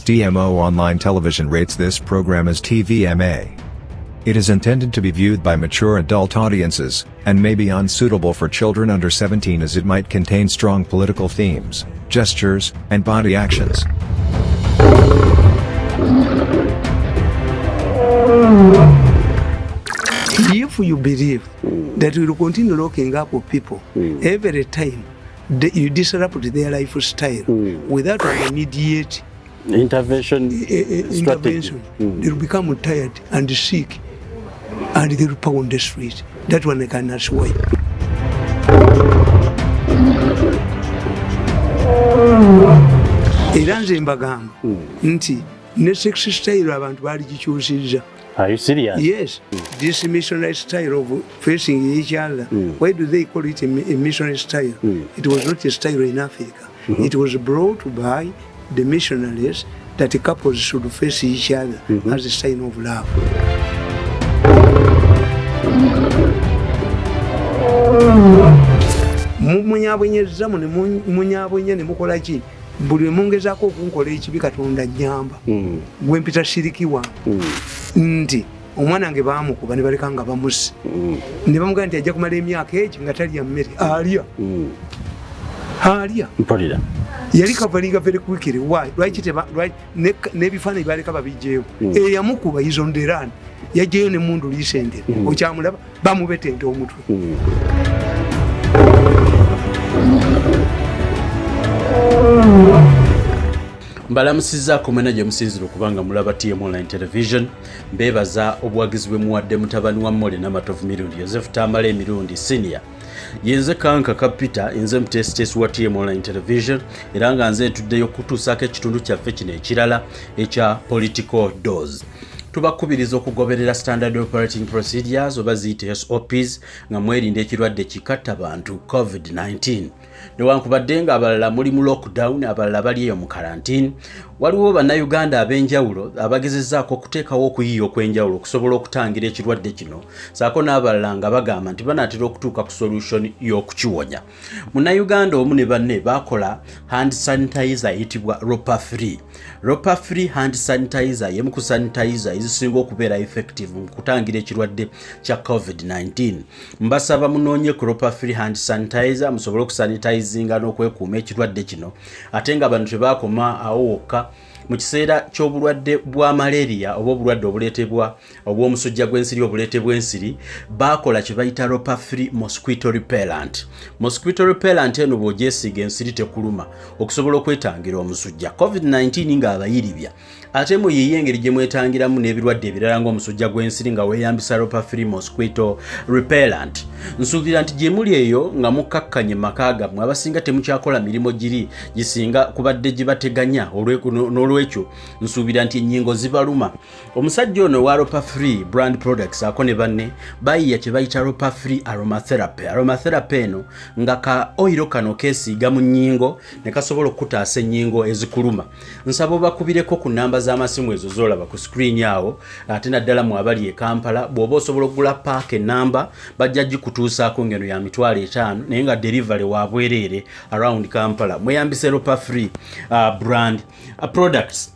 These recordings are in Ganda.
DMO Online Television rates this program as TVMA. It is intended to be viewed by mature adult audiences, and may be unsuitable for children under 17 as it might contain strong political themes, gestures, and body actions. If you believe that we will continue locking up people every time you disrupt their lifestyle without an immediate intervention, they will become tired and sick and they will pound the street. That one I cannot swipe. Era nze mbagamba nti ne sex style abantu bali gikyusizza. Are you serious? Yes. This missionary style of facing each other. Why do they call it a missionary style? It was not a style in Africa. It was brought by the missionaries that the couples should face each other as a sign of love. Munyabwenyeza mu munyabwenye ne mukola ki buli mungezaako okunkola ekibi Katonda nyamba gwe mpita shirikiwa nti omwana wange baamukuba ne baleka nga bamusi ne bamugamba nti ajja kumala emyaka egi nga talya mmere alya mpulira yali kavalinga very quickly. Why? N'ebifaananyi baleka babijeewo eyamukuba is on the run yajjayo ne mundu liisendera okyamulaba bamubetente omutwe. mbalamusizzaako mwena gye musinzira okubanga mulaba TM Online Television. Mbeebaza obuwagizi bwe muwadde mutabani wa Mmole n'amatovu Mirundi Joseph Tamale Mirundi Senior. Yenze kanka kapita nze mutesitesi wa TM Online Television era nga nze ntuddeyo kutuusaako ekitundu kyaffe kino ekirala ekya political dose. Tubakubiriza okugoberera standard operating procedures oba ziyite SOPs nga mwerinda ekirwadde kikatta abantu COVID-19. Newankubadde nga abalala muli mu lockdown, abalala bali eyo mu quarantine, waliwo bannayuganda ab'enjawulo abagezezzaako okuteekawo okuyiiya okw'enjawulo okusobola okutangira ekirwadde kino, Ssaako n'abalala nga bagamba nti banaatera okutuuka ku solution y'okukiwonya. Munnayuganda omu ne banne baakola hand sanitizer eyitibwa Ropa Free. Ropa Free hand sanitizer y'emu ku sanitizer ezisinga okubeera effective mu kutangira ekirwadde kya COVID-19. Mbasaba munoonye ku Ropa Free hand sanitizer musobole okusanitizinga n'okwekuuma ekirwadde kino, ate nga abantu tebaakoma awo wokka. Mu kiseera ky'obulwadde bwa malaria oba obulwadde obuleetebwa obw'omusujja gw'ensiri obuleetebwa ensiri, baakola kye bayita Ropa Free mosquito repellent. Mosquito repellent eno bw'ogyesiiga ensiri tekuluma okusobola okwetangira omusujja COVID-19 ng'abayiribya. Ate muyiiye engeri gye mwetangiramu n'ebirwadde ebirala ng'omusujja gw'ensiri nga weeyambisa Ropa Free mosquito repellent. Nsuubira nti gye muli eyo nga mukkakkanye maka gammwe abasinga temukyakola mirimo giri gisinga kubadde gibateganya n'olwekyo nsuubira nti ennyingo zibaluma. Omusajja ono wa Ropa Free brand products ako ne banne bayiya kye bayita Ropa Free aromatherapy. Aromatherapy eno nga ka oyiro kano keesiiga mu nnyingo ne kasobola okutaasa ennyingo ezikuluma. Nsaba bakubireko ku namba z'amasimu ezo zolaba ku screen awo, ate naddala mu abali e Kampala bw'oba osobola okugula paaka enamba bajja gikutuusaako ngeno ya $5 naye nga delivery wa bwereere around Kampala. Mweyambise Ropa Free brand products.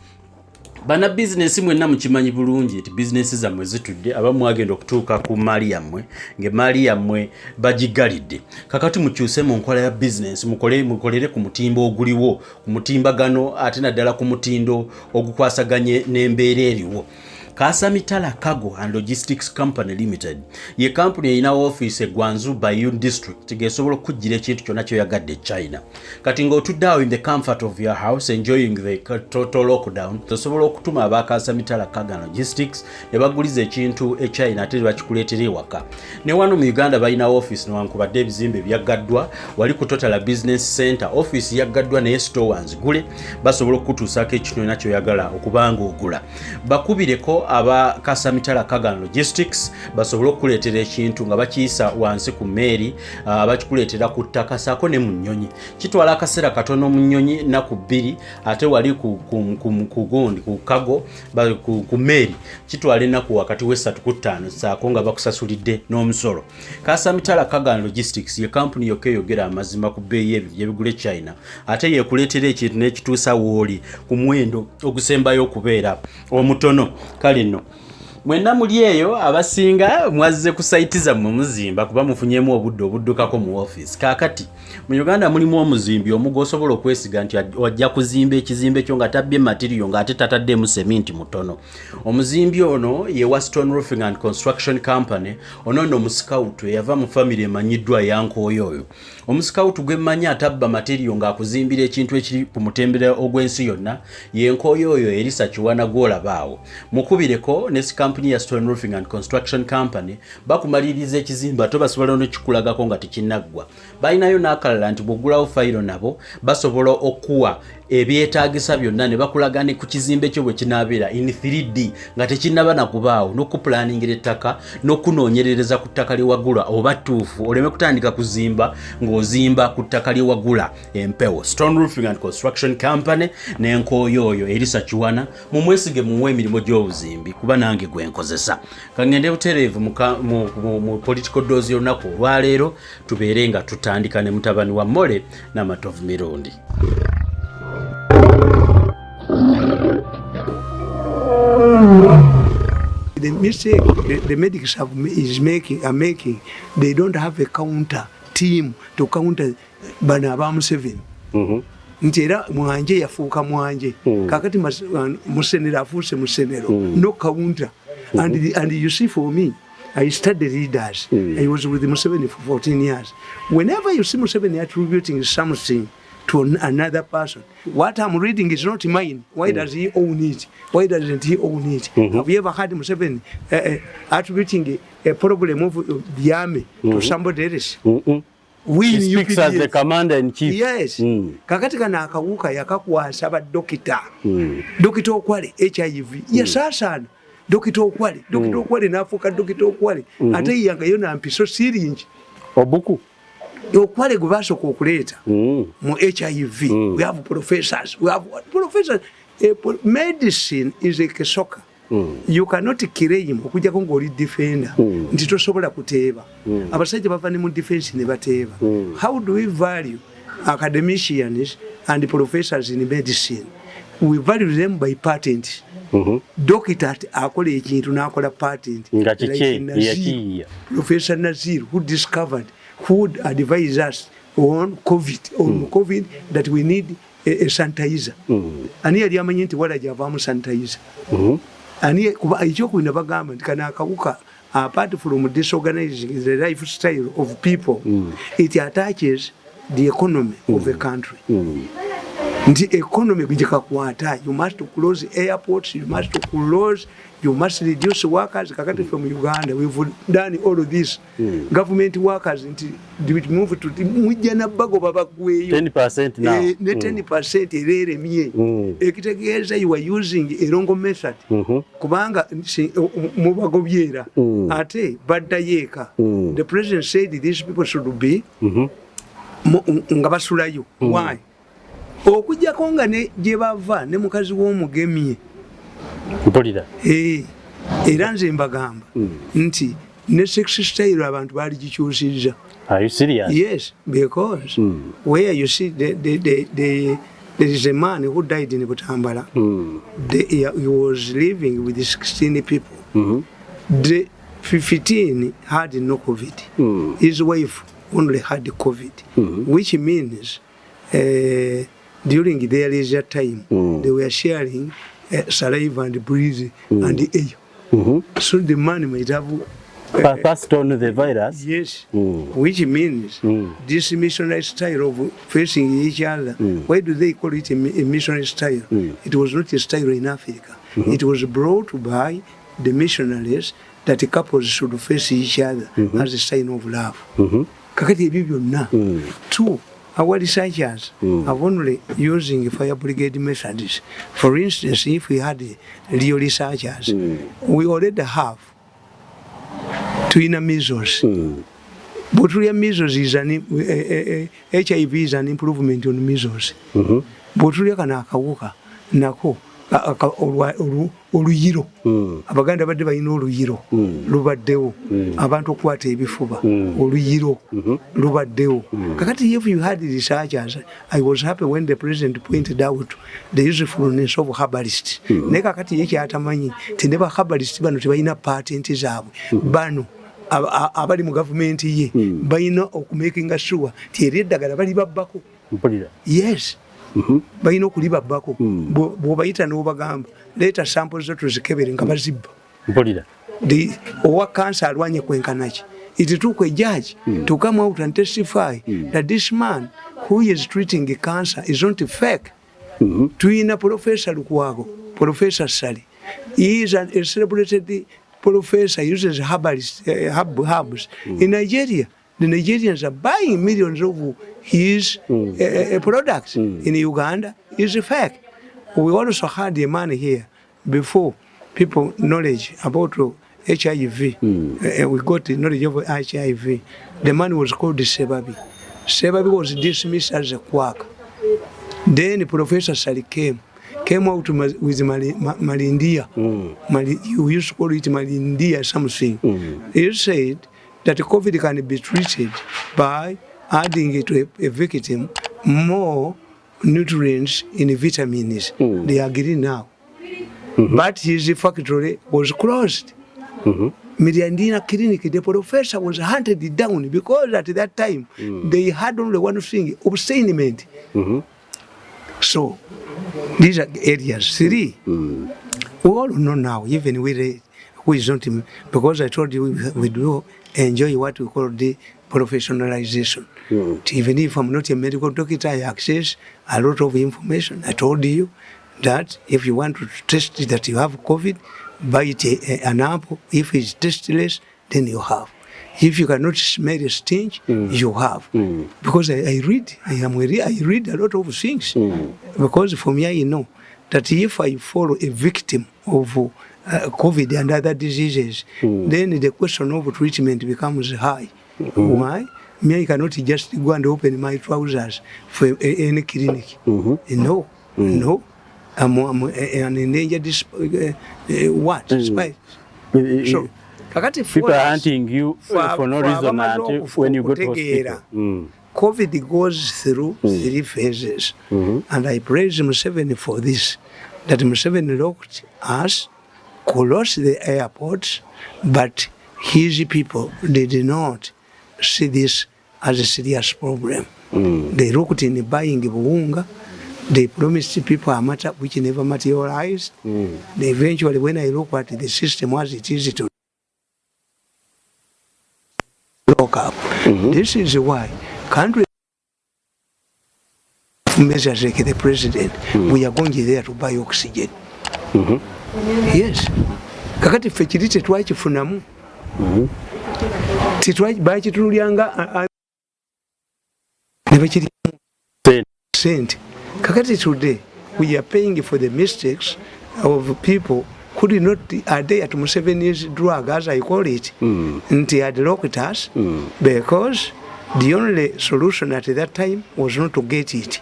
Bana business mwenna mukimanyi bulungi eti business zammwe zitudde, abamu agenda okutuuka ku mali yammwe ng'emali yammwe bagigalidde. Kakati mukyuse mu nkola ya business mukolere ku mutimbo oguliwo, ku mutimbagano ate naddala ku mutindo ogukwasaganye n'embeera eriwo. Kasamitala Cargo and Logistics Company Limited ye company erina office e Guangzhou Baiyun District gesobola okujjira ekintu kyonna kyoyagadde China. Kati ng'otudde awo in the comfort of your house enjoying the total lockdown, tosobola okutuma aba Kasamitala Cargo and Logistics ne baguliza ekintu e China ate bakikuleetera ewaka. Ne wano mu Uganda balina office newankubadde ebizimbe byaggaddwa, wali ku Total Business Center office yaggaddwa naye store wanzigule basobola okutuusaako ekintu kyonna kyoyagala okubanga ogula. Bakubireko aba Kasamitala Kagan Logistics basobole okukuleetera ekintu nga bakiyisa wansi ku mmeeri bakikuleetera ku ttaka Ssaako ne mu nnyonyi kitwala akaseera katono mu nnyonyi naku 2 ate wali ku gundi ku kago ku mmeeri kitwala ennaku wakati w'3 ku 5 Ssaako nga bakusasulidde n'omusolo. Kasamitala Kagan Logistics ye kampuni yokka eyogera amazima ku bbeeyi ebyo byebigula China ate yekuleetera ekintu n'ekituusa wooli ku muwendo ogusembayo okubeera omutono. Kale nno mwenna muli eyo abasinga mwazze ku saiti zammwe muzimba kuba mufunyemu obudde obuddukako mu office. Kaakati mu Uganda mulimu omuzimbi omugo osobola okwesiga nti wajja kuzimba ekizimbe kyo nga tabbye material ng'ate tataddemu seminti mutono. Omuzimbi ono ye wa Stone Roofing and Construction Company ono nno omusikawutu eyava mu family emanyiddwa yankooyo oyo. Omusikawutu gwe mmanyi atabba material ng'akuzimbira ekintu ekiri ku mutembere ogw'ensi yonna yenkooyo oyo Elisa Kiwana gw'olabaawo. Mukubireko ne kampuni ya Stone Roofing and Construction Company bakumaliriza ekizimba ate basobola n'okikulagako nga tekinnaggwa. Balinayo n'akalala nti bw'oggulawo fayiro nabo basobola okuwa ebyetaagisa byonna ne bakulaga ne ku kizimbe kyo bwe kinaabeera in 3D nga tekinnaba na kubaawo n'okupulaningira ettaka n'okunoonyerereza ku ttaka lye wagula oba ttuufu oleme kutandika kuzimba ng'ozimba ku ttaka lye wagula empewo. Stone Roofing and Construction Company n'enkooyo oyo Elisa Kiwana mumwesige muwe emirimu gy'obuzimbi kuba nange gwe nkozesa. Kangende butereevu mu political dose y'olunaku olwaleero tubeere nga tutandika ne mutabani wa Mole n'amatovu Mirundi. The mistake the medics are making, they don't have a counter team to counter bana abamu 7. Nti era mwanje yafuuka mwanje kakati musenera afuuse musenero no counter. And you see, for me, I studied leaders. I was with Museveni for 14 years. Whenever you see Museveni attributing something to another person, what I'm reading is not mine. Why does he own it? Why doesn't he own it? Have you ever heard Museveni attributing a problem of the army to somebody else? He speaks as the commander-in-chief. Yes. Kakati kana akawuka yakakwasa ba dokita. Dokita okwale HIV. Yasasana. Dokita okwale nafuuka dokita okwale. Ate yanga yona mpiso syringe. Obuku. Okwale gwe basooka okuleeta mu HIV. We have professors. Medicine is a kesoka. You cannot claim okujjako ng'oli defender nti tosobola kuteeba. Abasajja bava ne mu defense ne bateeba. How do we value academicians and professors in medicine? We value them by patent. Doctor akola ekintu n'akola patent. Professor Nazir, who discovered, who advised us on COVID that we need a sanitizer. Ani yali amanyi nti wala gyavaamu sanitizer. Ani kuba ekyokwina bagamba nti kana akawuka apart from disorganizing the lifestyle of people, it attaches the economy of a country. The economy bijikakwata, you must close airports, you must reduce workers. Kakati from Uganda, we've done all of this. Government workers move to mujana bago babagweyo 10% now. 10% erere mie. Ekitegeeza you are using a wrong method. Kubanga mubagobyera. Ate badda yeka. The president said these people should be ngabasulayo. Why? Okujjako nga ne gye bava ne mukazi w'omugemye mpulira era nze mbagamba nti ne sex style abantu baali gikyusizza. Are you serious? Yes, because where you see there is a man who died in Butambala. He was living with 16 people. The 15 had no COVID. His wife only had COVID, which means during their leisure time, they were sharing saliva and breathing and air. So the man might have passed on the virus. Yes, which means this missionary style of facing each other. Why do they call it a missionary style? It was not a style in Africa. It was brought by the missionaries that couples should face each other as a sign of love. Kakati ebyo byonna. Two, our researchers have only using fire brigade methods. For instance, if we had real researchers, we already have twin measles. But real measles is HIV is an improvement on measles. But real kanakawuka nako oluyiro abaganda badde balina oluyiro lubaddewo abantu okukwata ebifuba oluyiro lubaddewo kakati if you had researchers I was happy when the president pointed out the usefulness of herbalists naye kakati ye kyatamanyi ti ne ba herbalists bano tebalina patent zaabwe bano abali mu gavumenti ye balina okumakinga sure ti eri eddagala bali babbako yes balina okulibabbako bw'obayita n'obagamba leeta samples zo tuzikebere nga bazibba owa cancer alwanye kwenkanaki it took a judge to come out and testify that this man who is treating cancer is not fake. Tuyina Professor Lukwago, Professor Sally. He is a celebrated professor, uses herbs in Nigeria. The Nigerians are buying millions of his products. In Uganda, it's a fact. We also had the money here before people knowledge about HIV. We got the knowledge of HIV. The man was called the Sebabi. Sebabi was dismissed as a quack. Then Professor Sally came out with Malindia. You used to call it Malindia something. He said that COVID can be treated by adding it to a victim more nutrients in vitamins. They are getting now. But his factory was closed. Mirandina Clinic, the professor was hunted down because at that time they had only one thing, obscenement. So these are areas. 3. We all know now, even we who is not, because I told you we do enjoy what we call the professionalization. Even if I'm not a medical doctor, I access a lot of information. I told you that if you want to test that you have COVID, buy it an apple. If it's tasteless, then you have. If you cannot smell a stench, you have. Because I read a lot of things. Because for me, I know that if I follow a victim of COVID and other diseases, then the question of treatment becomes high. Why? Me, I cannot just go and open my trousers for any clinic. No. I'm an endangered what? Spy. So, people are hunting you for no reason until when you go to hospital. COVID goes through 3 phases. And I praise Museveni for this. That Museveni looked us, closed the airports, but his people did not see this as a serious problem. They looked in buying Buunga. They promised people a matter which never materialized. They eventually, when I look at the system as it is to lock up, this is why countries measures like the president, we are going there to buy oxygen. Yes. Kakati fechirite twachifunamu. Titwachibachirulyanga nebachiri sent. Kakati today we are paying for the mistakes of people who did not adhere to Museveni's drug, as I call it, and they had locked us because the only solution at that time was not to get it.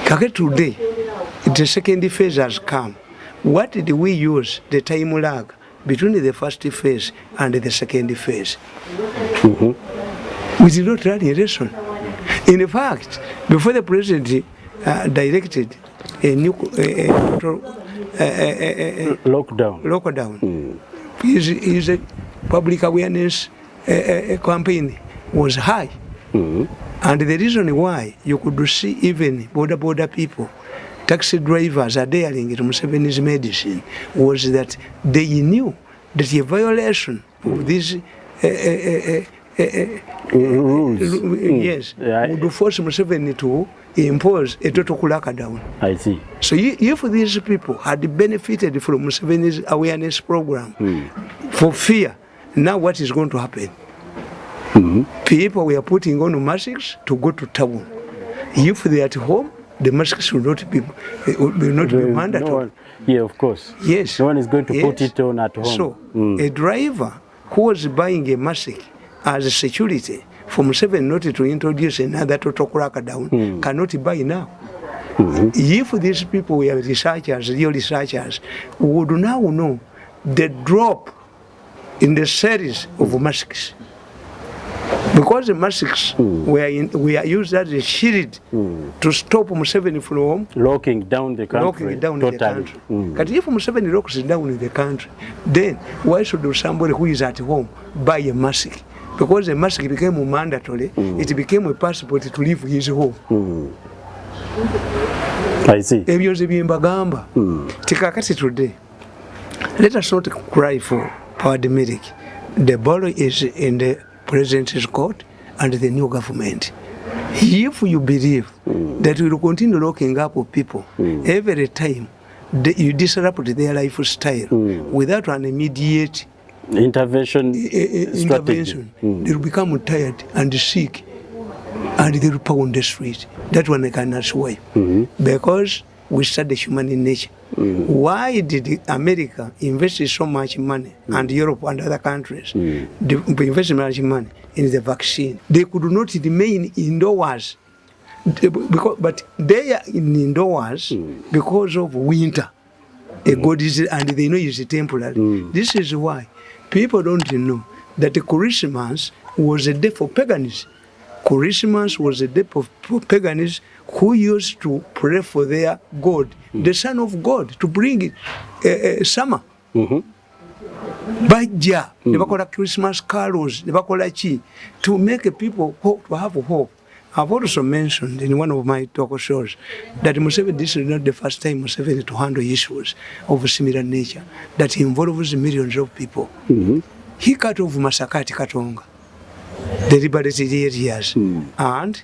Kakati today, the second phase has come. What did we use the time lag between the first phase and the second phase? We did not learn a lesson. In fact, before the president directed a new lockdown, his public awareness campaign was high. And the reason why you could see even border people, taxi drivers adhering to Museveni's medicine was that they knew that a violation of these rules would force Museveni to impose a total lockdown. I see. So if these people had benefited from Museveni's awareness program for fear, now what is going to happen? People were putting on masks to go to town. If they are at home, the masks will not be mandatory. No one, yeah, of course. Yes. No one is going to put it on at home. So, a driver who was buying a mask as a security from 7 not to introduce another total crackdown cannot buy now. If these people were researchers, real researchers, would now know the drop in the sales of masks. Because the masks were used as a shield to stop Museveni from locking down the country. But if Museveni locks down the country, then why should somebody who is at home buy a mask? Because the mask became mandatory, it became a passport to leave his home. I see. Today, let us not cry for power demeric. The ball is in the President's court and the new government. If you believe that we will continue locking up people every time you disrupt their lifestyle without an immediate intervention, they will become tired and sick and they will pound the street. That one I cannot swear. Because we study human nature. Why did America invest so much money and Europe and other countries invest so much money in the vaccine? They could not remain indoors, but they are indoors because of winter. God is, and they know it's temporary. This is why people don't know that Christmas was a day for paganism. Christmas was a day for paganism who used to pray for their God, the Son of God, to bring summer. Bajja, they call Christmas carols, they call to make people hope, to have hope. I've also mentioned in one of my talk shows that Museveni, this is not the first time Museveni to handle issues of a similar nature that involves millions of people. He cut off Masakati Katonga, the liberated areas, and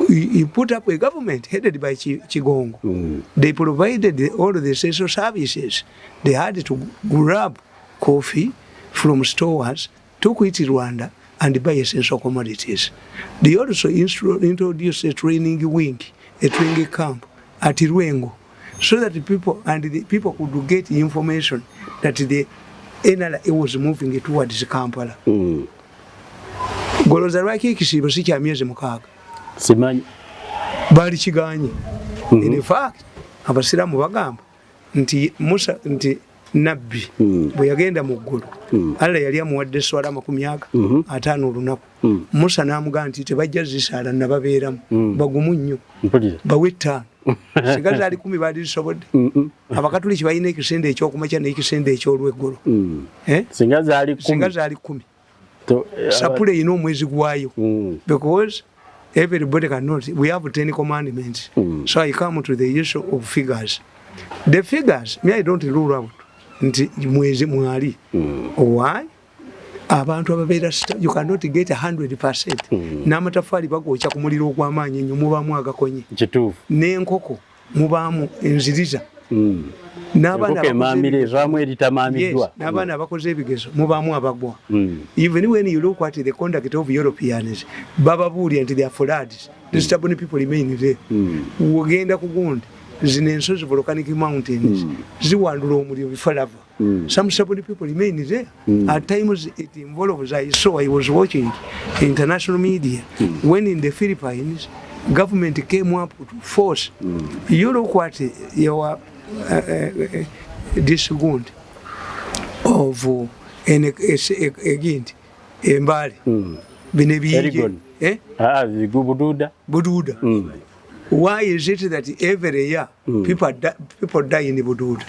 he put up a government headed by Chigongo. They provided all the essential services. They had to grab coffee from stores, took it to Rwanda, and buy essential commodities. They also introduced a training wing, a training camp at Irwengo, so that the people could get information that the NRA was moving towards Kampala. Goloza lwaki ekisiibo si kya myezi 6. Simanyi. Bali kiganye. In fact, abasiramu bagamba nti Musa nti Nabbi bwe yagenda mu ggulu Allah yali amuwadde swala 50 olunaku. Musa n'amugamba nti tebajja zisaala nababeeramu bagumu nnyo bawe 5 sigaza ali 10 baali zisobodde. Abakatuliki balina ekisende ekyokumakya n'ekisende ekyolweggulo. Singaza ali 10 sapule ino omwezi gwayo because everybody cannot. We have 10 commandments. So I come to the issue of figures. The figures, me I don't rule out. Mwezi mwali. Why? Abantu ababeera you cannot get 100%. N'amatafali bagokya ku muliro ogw'amaanyi ennyo mubaamu agakonye. Kituufu. N'enkoko mubaamu enziriza. N'abaana abakoze ebigezo mubaamu abagwa. Even when you look at the conduct of Europeans, bababuulira nti they are floods. The stubborn people remain there. Wogenda ku gundi zino ensozi volcanic mountains ziwandula omuliro bifalava. Some stubborn people remain there. At times it involves, I was watching international media when in the Philippines government came up to force. You look what your this gund of again embali binebiyije bududa. Why is it that every year people die in Bududa?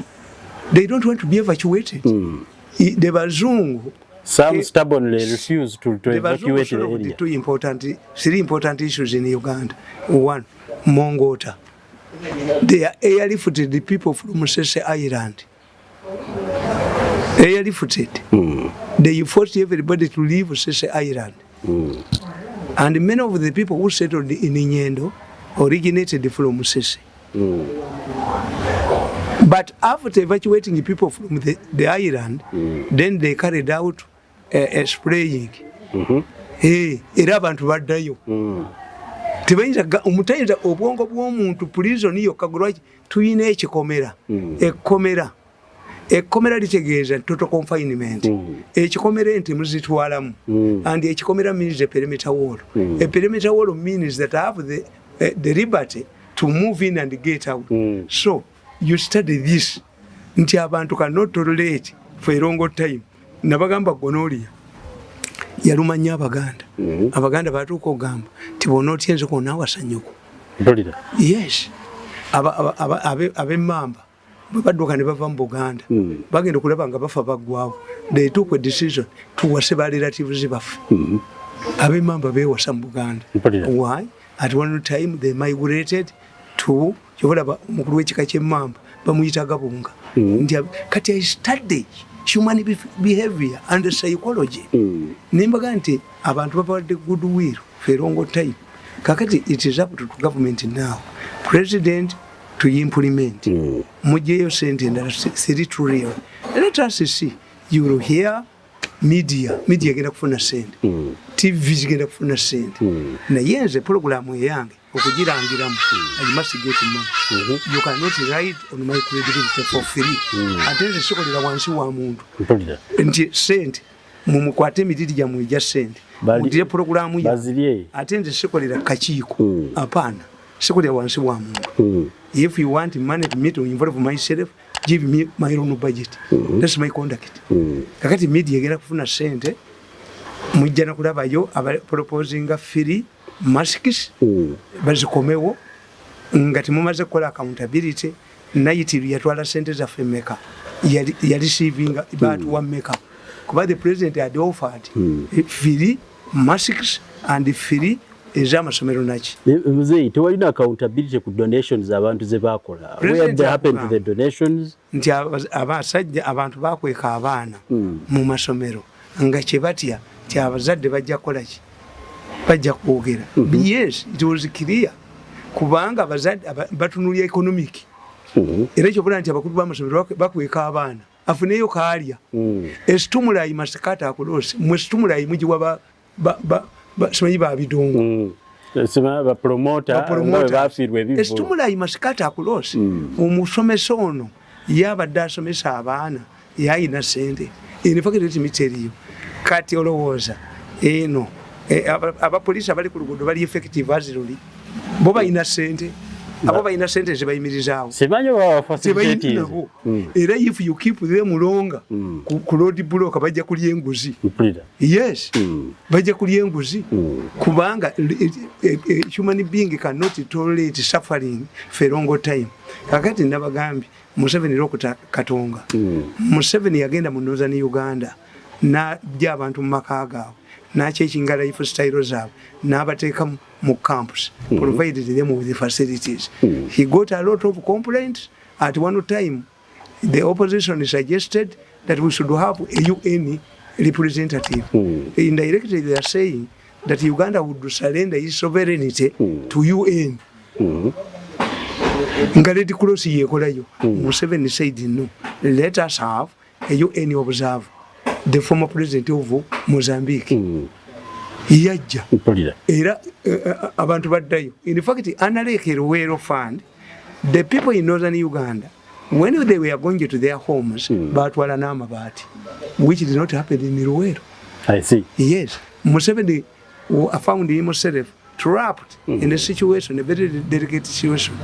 They don't want to be evacuated. The Bazungu, some stubbornly refuse to evacuate the area. Three important issues in Uganda. One, Mongota. They are airlifted the people from Musese Island. Airlifted. They forced everybody to leave Musese Island. And many of the people who settled in Nyendo originated from Musese. But after evacuating the people from the island, then they carried out spraying era abantu baddayo omutayinza obwongo bw'omuntu prison yokka lwaki tuyina ekikomera ekkomera litegeeza total confinement ekikomera ente muzitwalamu and ekikomera means a perimeter wall a perimeter wall means that I have the liberty to move in and get out so you study this nti abantu cannot tolerate for a long time nabagamba gonorrhea yaluma nnyo abaganda batuuka ogamba ti bwona otyenze kwonna awasanyuko yes ab'emmamba bwe badduka ne bava mu Buganda bagenda okulaba nga bafa baggwawo they took a decision tuwase ba relatives baffe ab'emmamba beewasa mu Buganda why at one time they migrated to kyobalaba omukulu w'ekika ky'emmamba bamuyita Gabunga nti kati I study human behavior and psychology nimbaga nti abantu babawadde goodwill for a long time kakati it is up to government now president to implement mujeyo sente ndala 3 trillion let us see you will hear media genda kufuna sente TV genda kufuna sente na yenze program yange okugirangiramu I must get money you cannot write on my credibility for free ateze sikolera wansi wa muntu nti sente mumukwate mididi ya mwija sente mudire program ya ateze sikolera kakiiko apana sikolera wansi wa muntu if you want money to meet to involve myself give me my own budget that's my conduct kakati media genda kufuna sente mujja na kulabayo aba proposing free masks bazikomewo ngati mumaze kola accountability nayitiri yatwala sente za femeka ya receiving about one makeup kuba the president had offered free masks and free ezamasomero naki mzee tewalina accountability ku donations abantu ze bakola where they happen to the donations nti abasajja abantu bakweka abaana mu masomero nga kyebatya ti abazadde bajja kolaki bajja kwogera yes it was clear kubanga abazadde batunulya economic era kyobula nti abakulu b'amasomero bakweka abaana afuneyo kaalya esitumulayi masikata akulose mwesitumulayi mugiwa simanyi babidongo ba promoter bafirwe ebivo esitumulayi masikata akulose omusomesa ono yabadde asomesa abaana yayina sente inifakireti miteriyo kati olowooza eno abapolisi abali ku luguudo bali effective aziruli bo balina sente abo balina sente zebayimirizaawo era if you keep them longer ku road block bajja kulya enguzi yes bajja kulya enguzi kubanga human being cannot tolerate suffering for a long time kakati nabagambye Museveni lokuta katonga Museveni yagenda mu Northern Uganda na jja abantu mu maka gaabwe n'akyekinga lifestyle zaabwe n'abateeka mu campus provided them with the facilities he got a lot of complaints at one time the opposition suggested that we should have a UN representative indirectly they are saying that Uganda would surrender its sovereignty to UN nga Red Cross yekolayo Museveni said no let us have a UN observer the former president of Mozambique yajja era abantu baddayo in fact analeke Ruwero fund the people in Northern Uganda when they were going to their homes batwala n'amabaati which did not happen in Ruwero. I see. Yes, Museveni found himself trapped in a situation, a very delicate situation.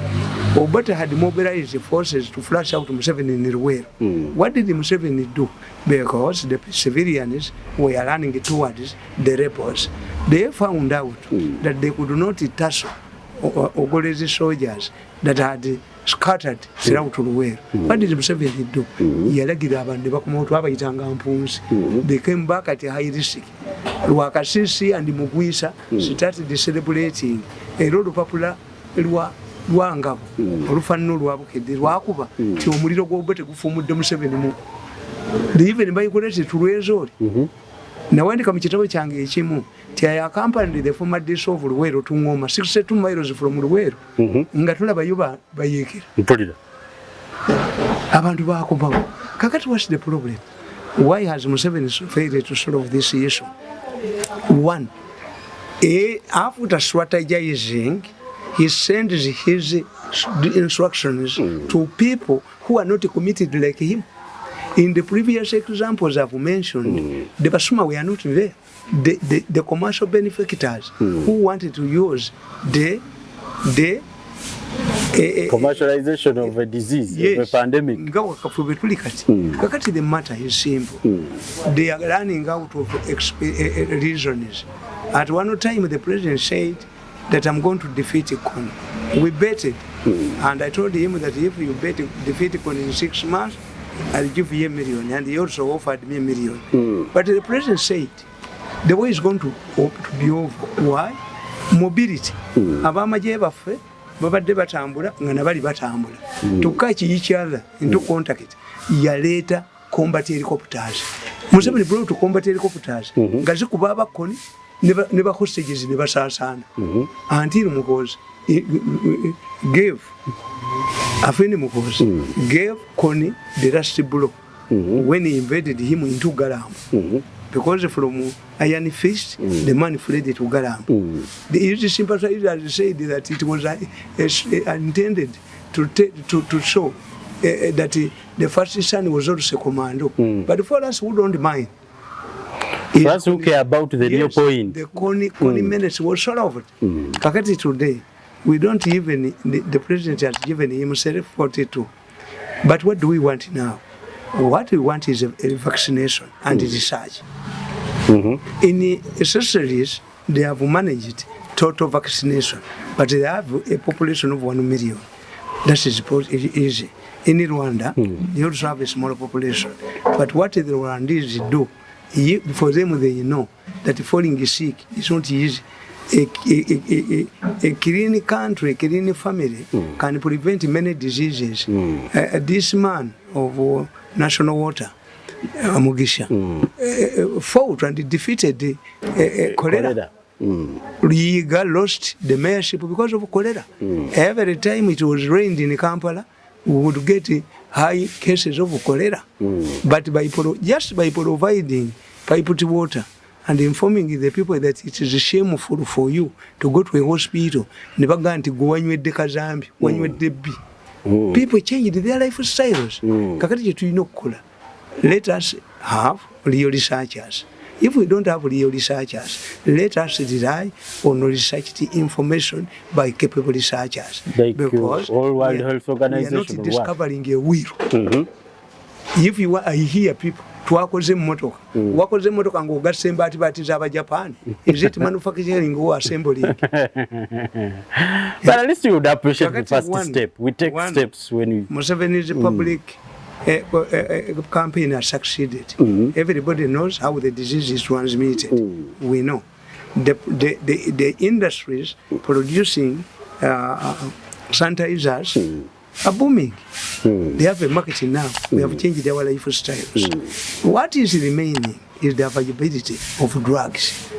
Obote had mobilized forces to flush out Museveni in Ruwero. What did Museveni do? Because the civilians were running towards the rebels. They found out that they could not tussle Ogolese soldiers that had scattered throughout Ruwero. What did Museveni do? Yalagira abantu bakumoto abayitanga mpunzi. They came back at a high risk. Lwakasisi and Mugwisa started celebrating a road popular Lwanga olufanno lwabukedde lwakuba ti omuliro gw'obote gufumudde Museveni mu even bayikoleese tulwezoli nawandika mu kitabo kyange ekimu ti I accompanied the former DS of Luwero to Ngoma 62 miles from Luwero nga tulabayo bayeekera mpulira abantu baakubawo kakati what's the problem Why has Museveni failed to solve this issue? One, after strategizing, he sends his instructions to people who are not committed like him. In the previous examples I've mentioned, the Basuma were not there. The commercial benefactors who wanted to use the commercialization of a disease, of a pandemic. Kakati the matter is simple. They are running out of reasons. At one time, the president said that I'm going to defeat Kkwo. We betted, and I told him that if you defeat Kkwo in 6 months, I'll give you $1 million, and he also offered me $1 million. But the president said the way is going to be over. Why? Mobility. Abamaje baffe babadde batambula nga nabali batambula to catch each other into contact yaleeta combat helicopters. Museveni brought to combat helicopters nga zikuba abakoni ne ba hostages ne basaasaana until Mukozi gave Kony the last blow when he invaded him into Garam. Because from Iron Fist, the man fled to Garam. The East sympathizers said that it was intended to show that the first son was also commando. But for us who don't mind, for us who care about the new point, the Kony menace was solved. Kakati today, we don't even, the president has given himself 42. But what do we want now? What we want is a vaccination and research. In the Seychelles, they have managed total vaccination, but they have a population of 1 million. That is easy. In Rwanda, they also have a small population. But what the Rwandese do, for them they know that falling sick is not easy. A clean country, a clean family can prevent many diseases. This man of National Water, Mugisha, fought and defeated cholera. Riga lost the mayorship because of cholera. Every time it was rained in Kampala, we would get high cases of cholera. But just by providing piped water and informing the people that it is shameful for you to go to a hospital, people changed their lifestyles. Let us have real researchers. If we don't have real researchers, let us rely on researched information by capable researchers. Because all World Health Organization we are not discovering a wheel. If you I hear people twakoze motoka wakoze motoka ngo gasemba ati batiza aba Japan, is it manufacturing or assembling? But at least you would appreciate the first step. We take steps when we Museveni's public campaign has succeeded. Everybody knows how the disease is transmitted. We know the industries producing sanitizers are booming. They have a market now. They have changed their lifestyles. What is remaining is the availability of drugs.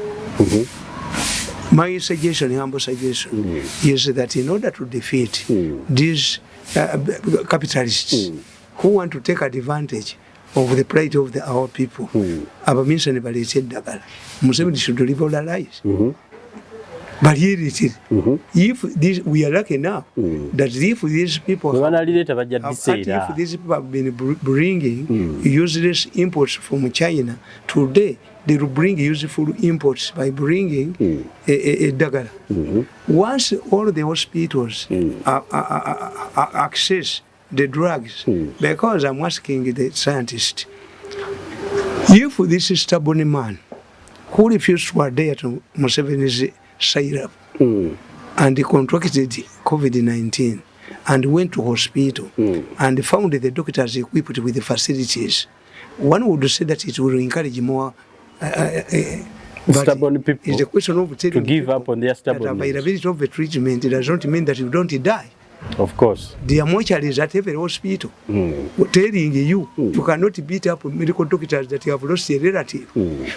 My suggestion, humble suggestion, is that in order to defeat these capitalists who want to take advantage of the plight of our people, Museveni should liberalize. But here it is. If this, we are lucky now that if these people have been bringing useless imports from China, today they will bring useful imports by bringing a dagara. Once all the hospitals access the drugs, because I'm asking the scientist, if this is stubborn man who refused to adhere to Museveni's syrup and contracted COVID-19 and went to hospital and found the doctors equipped with the facilities, one would say that it will encourage more stubborn people. It's a question of to give up on their stubbornness. The availability of the treatment does not mean that you don't die. Of course. There are mortuaries at every hospital telling you you cannot beat up medical doctors that you have lost a relative.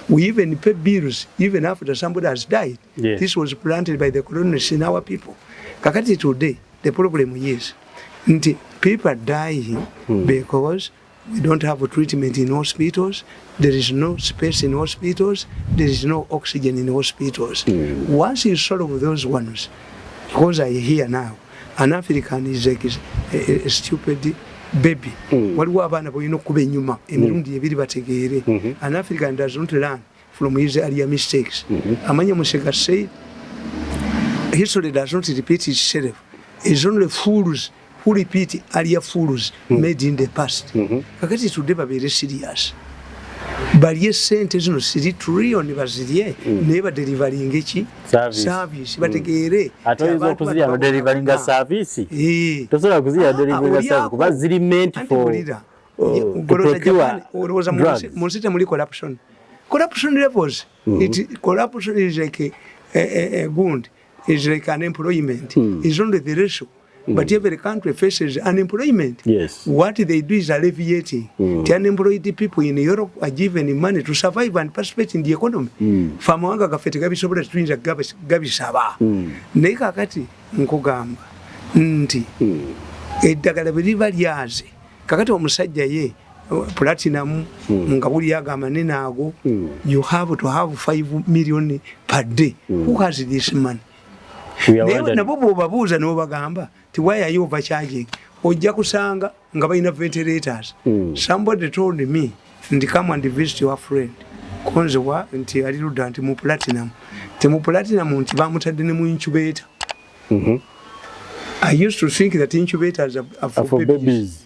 We even pay bills even after somebody has died. This was planted by the colonists in our people. Kakati today, the problem is people are dying because we don't have a treatment in hospitals, there is no space in hospitals, there is no oxygen in hospitals. Once you solve those ones, because I hear now, an African is like a stupid baby. Waliwo abaana boyina okuba ennyuma emirundi ebiri bategeere. An African does not learn from his earlier mistakes. Amanya Museka said, history does not repeat itself. It's only fools who repeat earlier fools made in the past. Kakati today babeere serious. Baliye sente zino siri trillion bazirye neba delivering eki service bategeere atoyinza okuzirya no delivering service tosobola kuzirya delivering service kuba ziri meant for Monsite muli corruption levels. Corruption is like a wound, is like unemployment. It's only the ratio. But every country faces unemployment. Yes. What they do is alleviating. The unemployed people in Europe are given money to survive and participate in the economy. Famawanga gafete gabisobora twinja gabisaba. Naye kakati nkugamba nti eddagala bwe liba lyaze kakati omusajja ye platinum nga buli yagamba nene ago you have to have 5 million per day. Who has this money? Nabo bw'obabuuza n'obagamba ti why are you overcharging? Ojja kusanga nga balina ventilators. Somebody told me nti come and visit your friend konzewa nti ali ludda nti mu platinum nti bamutadde ne mu incubator. I used to think that incubators are for babies.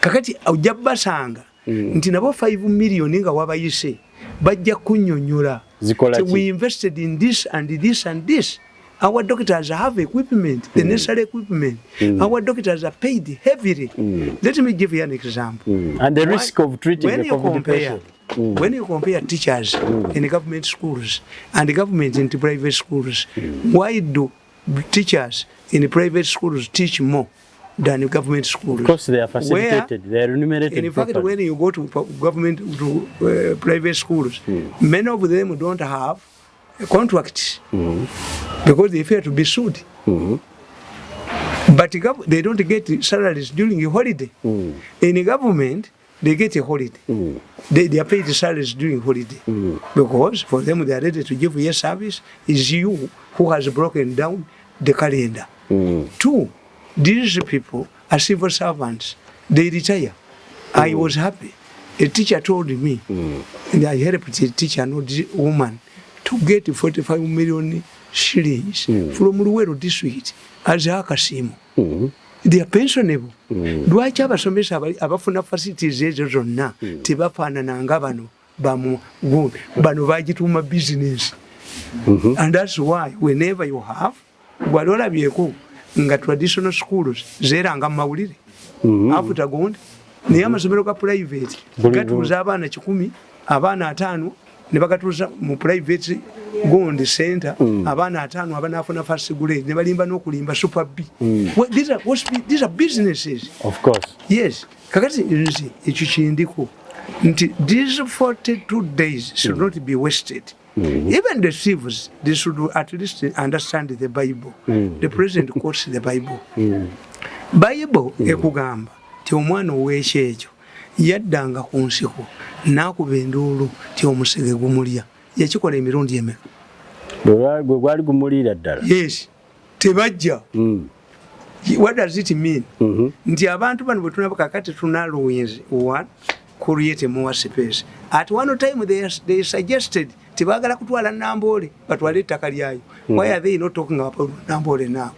Kakati ojja basanga nti nabo 5 million nga wabayise bajja kunnyonnyola. We invested in this and this and this. Our doctors have equipment, the necessary equipment. Our doctors are paid heavily. Let me give you an example. And the risk of treating the COVID patient. When you compare teachers in government schools and the government in the private schools, why do teachers in the private schools teach more than the government schools? Because they are facilitated, they are remunerated. In fact, when you go to government to private schools, many of them don't have contracts because they fear to be sued. But they don't get salaries during a holiday. In the government, they get a holiday. They are paid salaries during holiday because for them they are ready to give you a service. Is you who has broken down the calendar. 2, these people are civil servants. They retire. I was happy. A teacher told me, and I helped the teacher, not the woman, to get 45 million shillings from Luweero district as a Kasimu. They are pensionable. Lwaki abasomesa abafuna facilities ezo zonna tebafaanana nga bano bano bagituuma business. And that's why whenever you have gwali olabyeko nga traditional schools zeeranga mu mawulire afuta gonda naye amasomero ga private gatuuza abaana 10 abaana 5 ne bagatuuza mu private Gondi center abaana 5 abanafuna first grade ne balimba n'okulimba super B. These are businesses. Of course. Yes. Kakati nzi ekyo kindiko nti these 42 days should not be wasted. Even the civils, they should at least understand the Bible. The president quotes the Bible. Bible ekugamba ti omwana ow'ekyekyo yaddanga ku nsiko n'akuba enduulu ti omusege gumulya. Yakikola emirundi emeka. Gwe gwali gumulira ddala. Yes. Tebajja. What does it mean? Nti abantu bano bwe tunaba kakati tunalowinze one create more space. At one time they suggested tibagala kutwala Nambole batwale ettaka lyayo. Why are they not talking about Nambole now?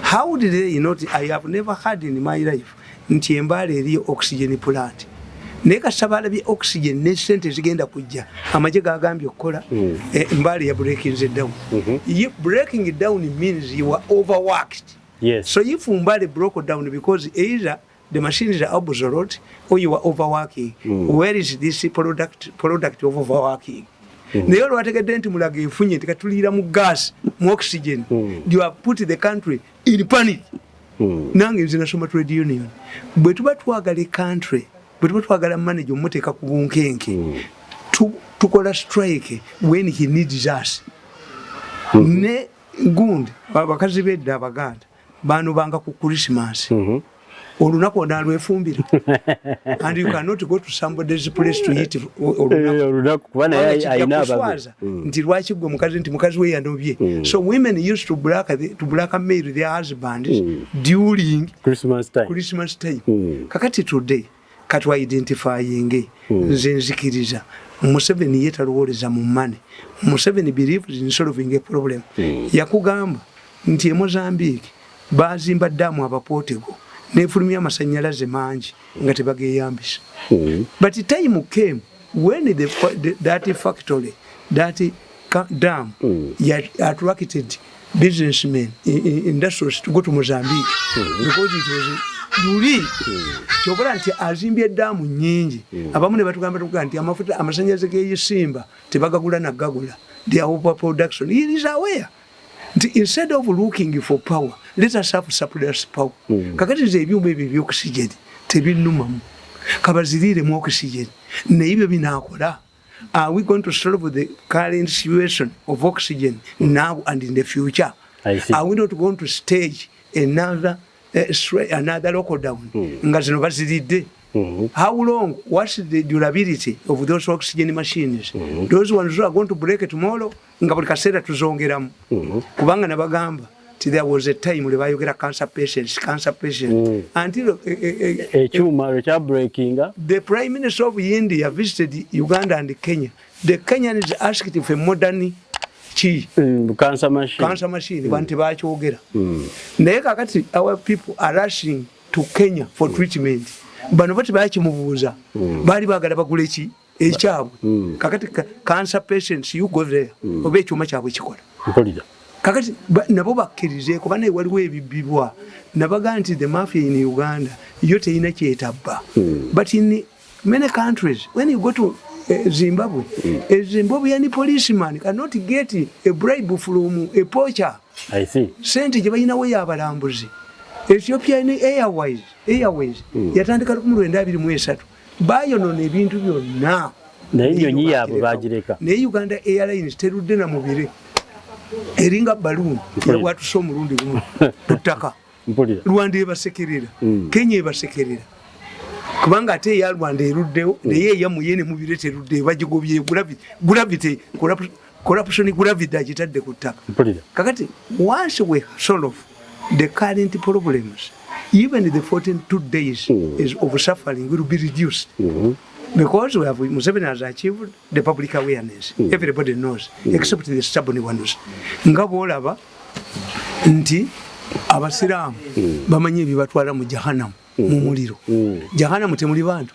How did they not? I have never heard in my life nti Embale eriyo oxygen plant. Neka sabala bi oxygen ne sente zigenda kujja amaje gagambye okukola Embale ya breaking it down. Breaking it down means you are overworked. Yes. So if Mbale broke down because either the machines are obsolete or you are overworking, where is this product of overworking? Naye olwategedde nti mulaga efunye tekatulira mu gas mu oxygen, you have put the country in panic. Nange nze nasoma trade union bwe tuba twagala country bwe tuba twagala manager omuteeka ku bunkenke tukola strike when he needs us. Ne gundi bakazi bedda Abaganda bano banga ku Christmas olunaku onalwefumbira and you cannot go to somebody's place to eat olunaku kubana ayina ababe nti lwaki gwe mukazi nti mukazi we yanobye so women used to blackmail their husbands during Christmas time kakati today katwa identifying nze nzikiriza Museveni yetalowoleza mu money. Museveni believes in solving a problem. Yakugamba nti e Mozambique bazimba damu abapotego nefulumya amasanyalaze mangi nga tebageyambisa. But the time came when that factory, that dam attracted businessmen, industrials to go to Mozambique because it was Duli chokola nti azimbye damu nyingi abamu ne batugamba nti amafuta amasanyalaze geyisimba tebagagula na gagula their over production he is aware instead of looking for power let us have surplus power kakati ze ebyuma ebyo by'oxygen tebinumamu kabazirire mu oxygen n'ebyo binakola are we going to solve the current situation of oxygen now and in the future? Are we not going to stage another lockdown nga zino baziridde? How long? What's the durability of those oxygen machines? Those ones who are going to break tomorrow nga buli kaseera tuzongeramu kubanga nabagamba there was a time when bayogera cancer patients until the Prime Minister of India visited Uganda and Kenya. The Kenyans asked for modern cancer machine bantu bakyogera naye kakati our people are rushing to Kenya for treatment bano bati bakimubuuza bali bagala bagule ki ekyabwe kakati cancer patients you go there oba ekyuma kyabwe kikola kakati nabo bakkirize kuba naye waliwo ebibibwa nabaga nti the mafia in Uganda yo teyina kyetabba but in many countries when you go to Zimbabwe, a Zimbabwean policeman cannot get a bribe from a poacher. I see. Sente jebayina we yabalambuzi. Ethiopia ni Airways yatandika 1923 bayonona ebintu byonna nayo nyi yabo bagireka ne Uganda Airlines terudde na mubire eringa balloon yawatu so Murundi gumu tutaka Rwanda ebasekerera Kenya ebasekerera kubanga ate ya Rwanda eruddewo naye yamuyene mubire terudde bagigobye gravity corruption gravity agitadde ku ttaka kakati once we solve the current problems even the 42 days is of suffering will be reduced because we have Museveni has achieved the public awareness everybody knows except the stubborn ones nga bolaba nti abasiramu bamanyi bibatwala mu jahannam mu muliro jahannam temuli bantu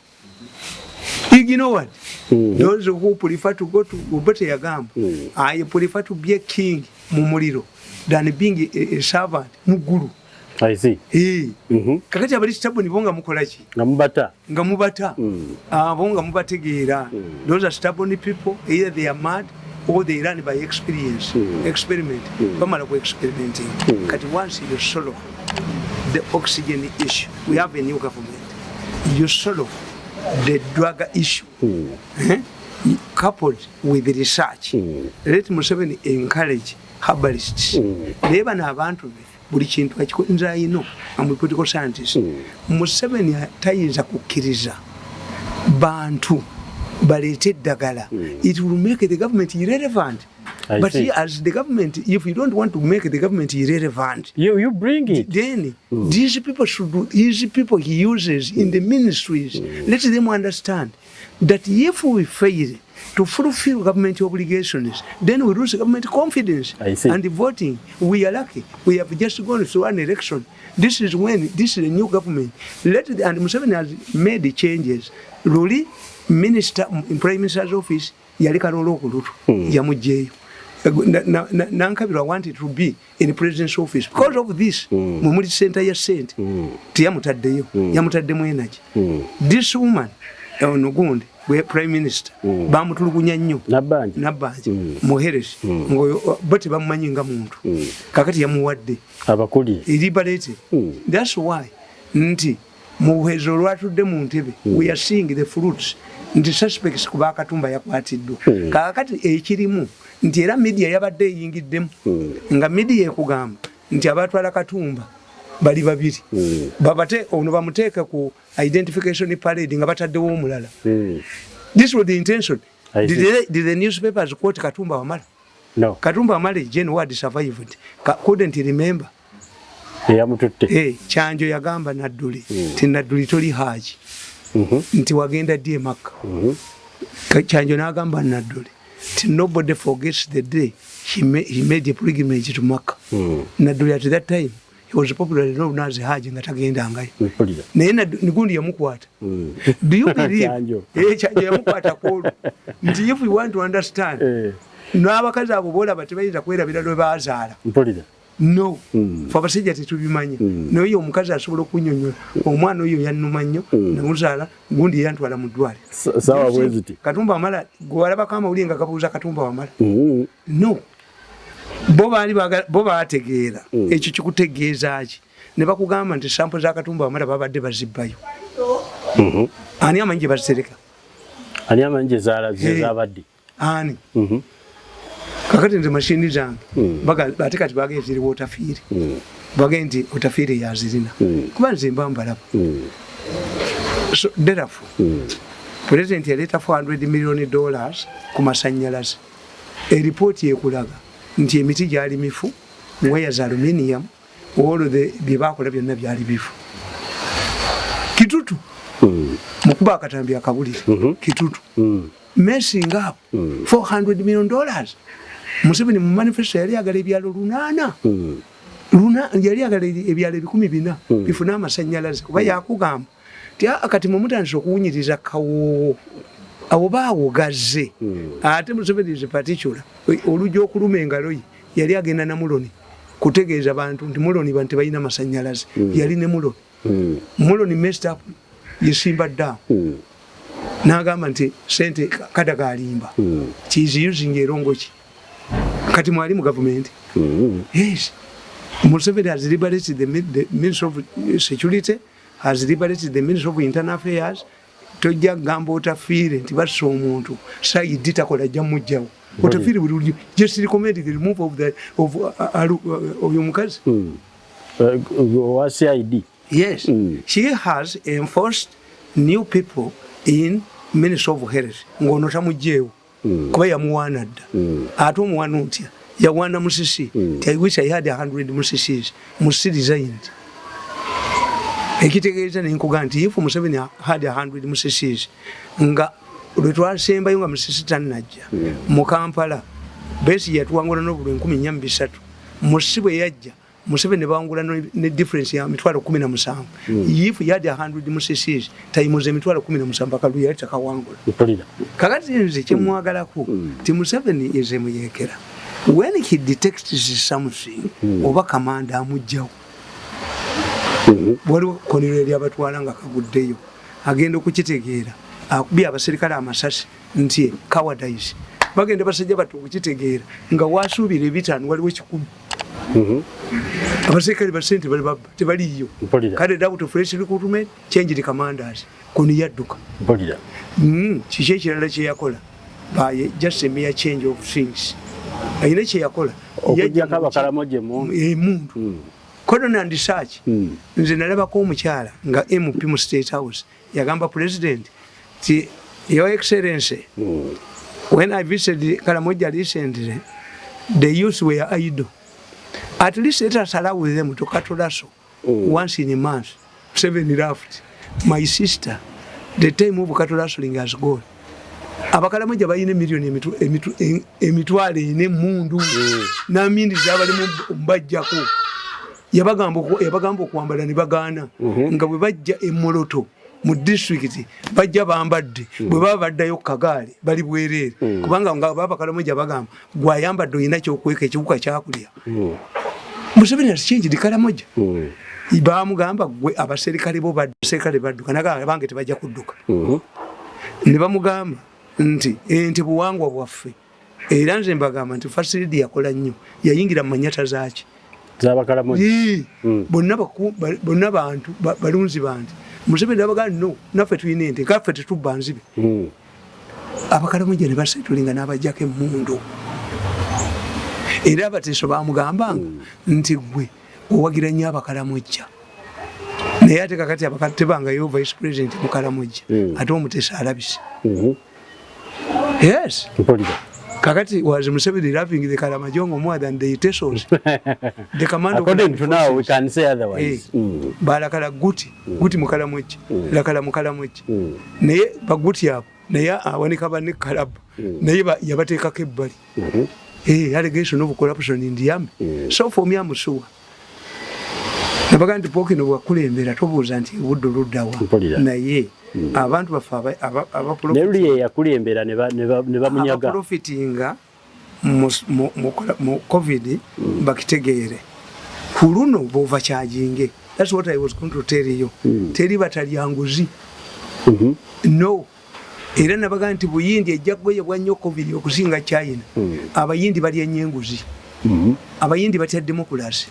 ignored those who prefer to go to ubate yagamba I prefer to be a king mu muliro than being a servant mu guru. I see. Kakati abali stubborn bonga mukola ki nga mubata bonga mubategeera those are stubborn people either they are mad or they run by experiment bamala ku experimenting kati once you solve the oxygen issue we have a new government you solve the drug issue coupled with the research let Museveni encourage herbalists leba na abantu buli kintu akikonza ino am political scientist Museveni tayinza kukkiriza bantu balete dagala it will make the government irrelevant. But as the government, if you don't want to make the government irrelevant, you bring it. Then these people should do. These people he uses in the ministries. Let them understand that if we fail to fulfill government obligations, then we lose government confidence and voting. We are lucky. We have just gone through an election. This is a new government. And Museveni has made the changes. Really, Prime Minister's office, Yalikarolo Kulutu, Yamujeyo. Nankabirwa wanted to be in the president's office because of this mumuli center ya sent tiyamutaddeyo yamutaddemu energy this woman onogundi we prime minister bamutulugunya nnyo nabanje muheresi ngoyo bote bamumanyi nga muntu kakati yamuwadde abakuli ilibalete that's why nti muhezo lwatudde mu ntebe we are seeing the fruits nti suspects kuba Katumba yakwatiddwa kakati ekirimu nti era media yabadde eyingiddemu nga media ekugamba nti abatwala Katumba bali babiri babate ono bamuteeka ku identification parade nga bataddewo omulala. This was the intention. Did the newspapers quote Katumba Wamala? No. Katumba Wamala, Jane Ward survived. Couldn't he remember? Chanjo yagamba Nadduli. Nadduli toli haji. Nti wagenda die Makka. Chanjo nagamba Nadduli. Nobody forgets the day he made a pilgrimage to Makka. Nadduli at that time, he was popularly known as Haji ngatagenda ngai. Naye Nigundi yamukwata. Do you believe? Chanjo yamukwata kodo. Nti if we want to understand, n'abakazi abo bolaba tebayinza kwerabira lwe bazaala. No. Abasajja tetubimanyi. Naye omukazi asobola okunyonyola omwana oyo yannuma nnyo namuzaala gundi yantwala mu ddwaliro. Sawa bweziti. Katumba Wamala gwe walabako amawulire nga gabuuza Katumba Wamala. No. Bo baategeera ekyo kikutegeeza ki ne bakugamba nti sampo za Katumba Wamala babadde bazibbayo. Ani amanyi gye bazitereka? Ani amanyi gye zaabadde? Ani? Kakati nze mashini zange ate kati bagenda ziriwo otafiire bagenda nti otafiire ya zirina kuba nze mba mbalaba. So therefore President yaleeta $400 million ku masannyalaze. Eripooti ekulaga nti emiti gyali mifu, waya za aluminium, bye baakola byonna byali bifu. Kitutu mukuba akatambi akabulire kitutu messing up $400 million. Museveni mu manifesto yali agala ebyalo 8 yali agala ebyalo 1,400 bifuna amasannyalaze kuba yakugamba ti akati mumutandise okuwunyiriza kawo abo baawogazze ate Museveni is particular olujja okuluma engalo ye yali agenda na Muloni kutegeeza bantu nti Muloni bantu balina amasannyalaze yali ne Muloni messed up yesimba dda n'agamba nti sente kadagalimba she's using erongoki kati mwali mu government. Yes. Museveni has liberated the Minister of Security, has liberated the Minister of Internal Affairs. Tojja gamba otafiire nti bassa omuntu sayidi takola jja mujjawo otafiire buli just recommend the remove of oyo mukazi wa CID. Yes. She has enforced new people in Minister of Health ngono tamujjeewo kuba yamuwaana dda ate omuwaana otya yawaana musisi I wish I had 100 musisis musirizained ekitegeeza nenkuga nti if Museveni had 100 musisis nga lwe twasembayo nga musisi tannajja mu Kampala besi yatuwangula n'obulwe 1,400 musisi bwe yajja Museveni bawangula ne difference ya emitwalo 17. If you had 100 musisis tayimuze emitwalo 17 akalu yali takawangula. Kakati nze kyemwagalako ti Museveni ezemuyekera when he detects something oba kamanda amujjawo waliwo konero eri abatwala nga kaguddeyo agenda okukitegeera akubye abaserikale amasasi nti cowardice bagenda basajja batu okukitegeera nga wasuubira ebitaano waliwo 10. Abaserikale basente bali babba tebaliyo kale doubt of fresh recruitment change the commanders kuni yadduka kiki ekirala kye yakola baye just a mere change of things ayina kye yakola okujjako abakalamoje muntu Cordon and research nze nalabako omukyala nga MP mu State House yagamba president ti your excellency when I visited Karamoja recently the youth were idle. At least let us allow them to Katolaso once in a month. 7 left. My sister, the time of Katolasoling has gone. Abakalamoja bayine milioni emitwale ine mundu namindi zabali mbajjako yabagamba okuwambala ne bagaana nga bwe bajja emoloto mu district bajja bambadde bwe baba baddayo kagaali bali bwereere kubanga nga Abakalamoja bagamba gwayambadde oyina kyokweka ekiwuka kyakulya. Museveni has changed the Karamoja. Bamugamba gwe abaserikale bo baserikale badduka naga bange tebajja kudduka. Ne bamugamba nti buwangwa bwaffe era nze mbagamba nti facility yakola nnyo yayingira mu manyata zaaki z'Abakalamoja bonna bantu balunzi bantu Museveni abagamba no naffe tulina ente kaffe tetubba nzibe. Abakalamoja ne basetulinga n'abajjako emmundu era abateeso bamugambanga nti gwe owagira nnyo Abakalamojja naye ate kakati abakatebangayo vice president Mukalamojja ate omutesa alabise yes kakati was Museveni loving the Kalamajongo more than the Tesos the command according to now we can say otherwise balakala guti Mukalamojja lakala Mukalamojja naye baguti apo naye awanika banne kalab naye yabateekako ebbali allegation of corruption in the army so for me I'm sure nabaga nti Pokino bwakulembera tobuuza nti budde luddawa naye abantu baffe neruliye yakulembera ne bamunyaga profitinga mu COVID bakitegeere ku luno bova kyajinge. That's what I was going to tell you. Teri batalyanguzi no era nabaga nti buyindi ejja kubeya bwa nnyo COVID okusinga China abayindi bali enyenguzi abayindi batya democracy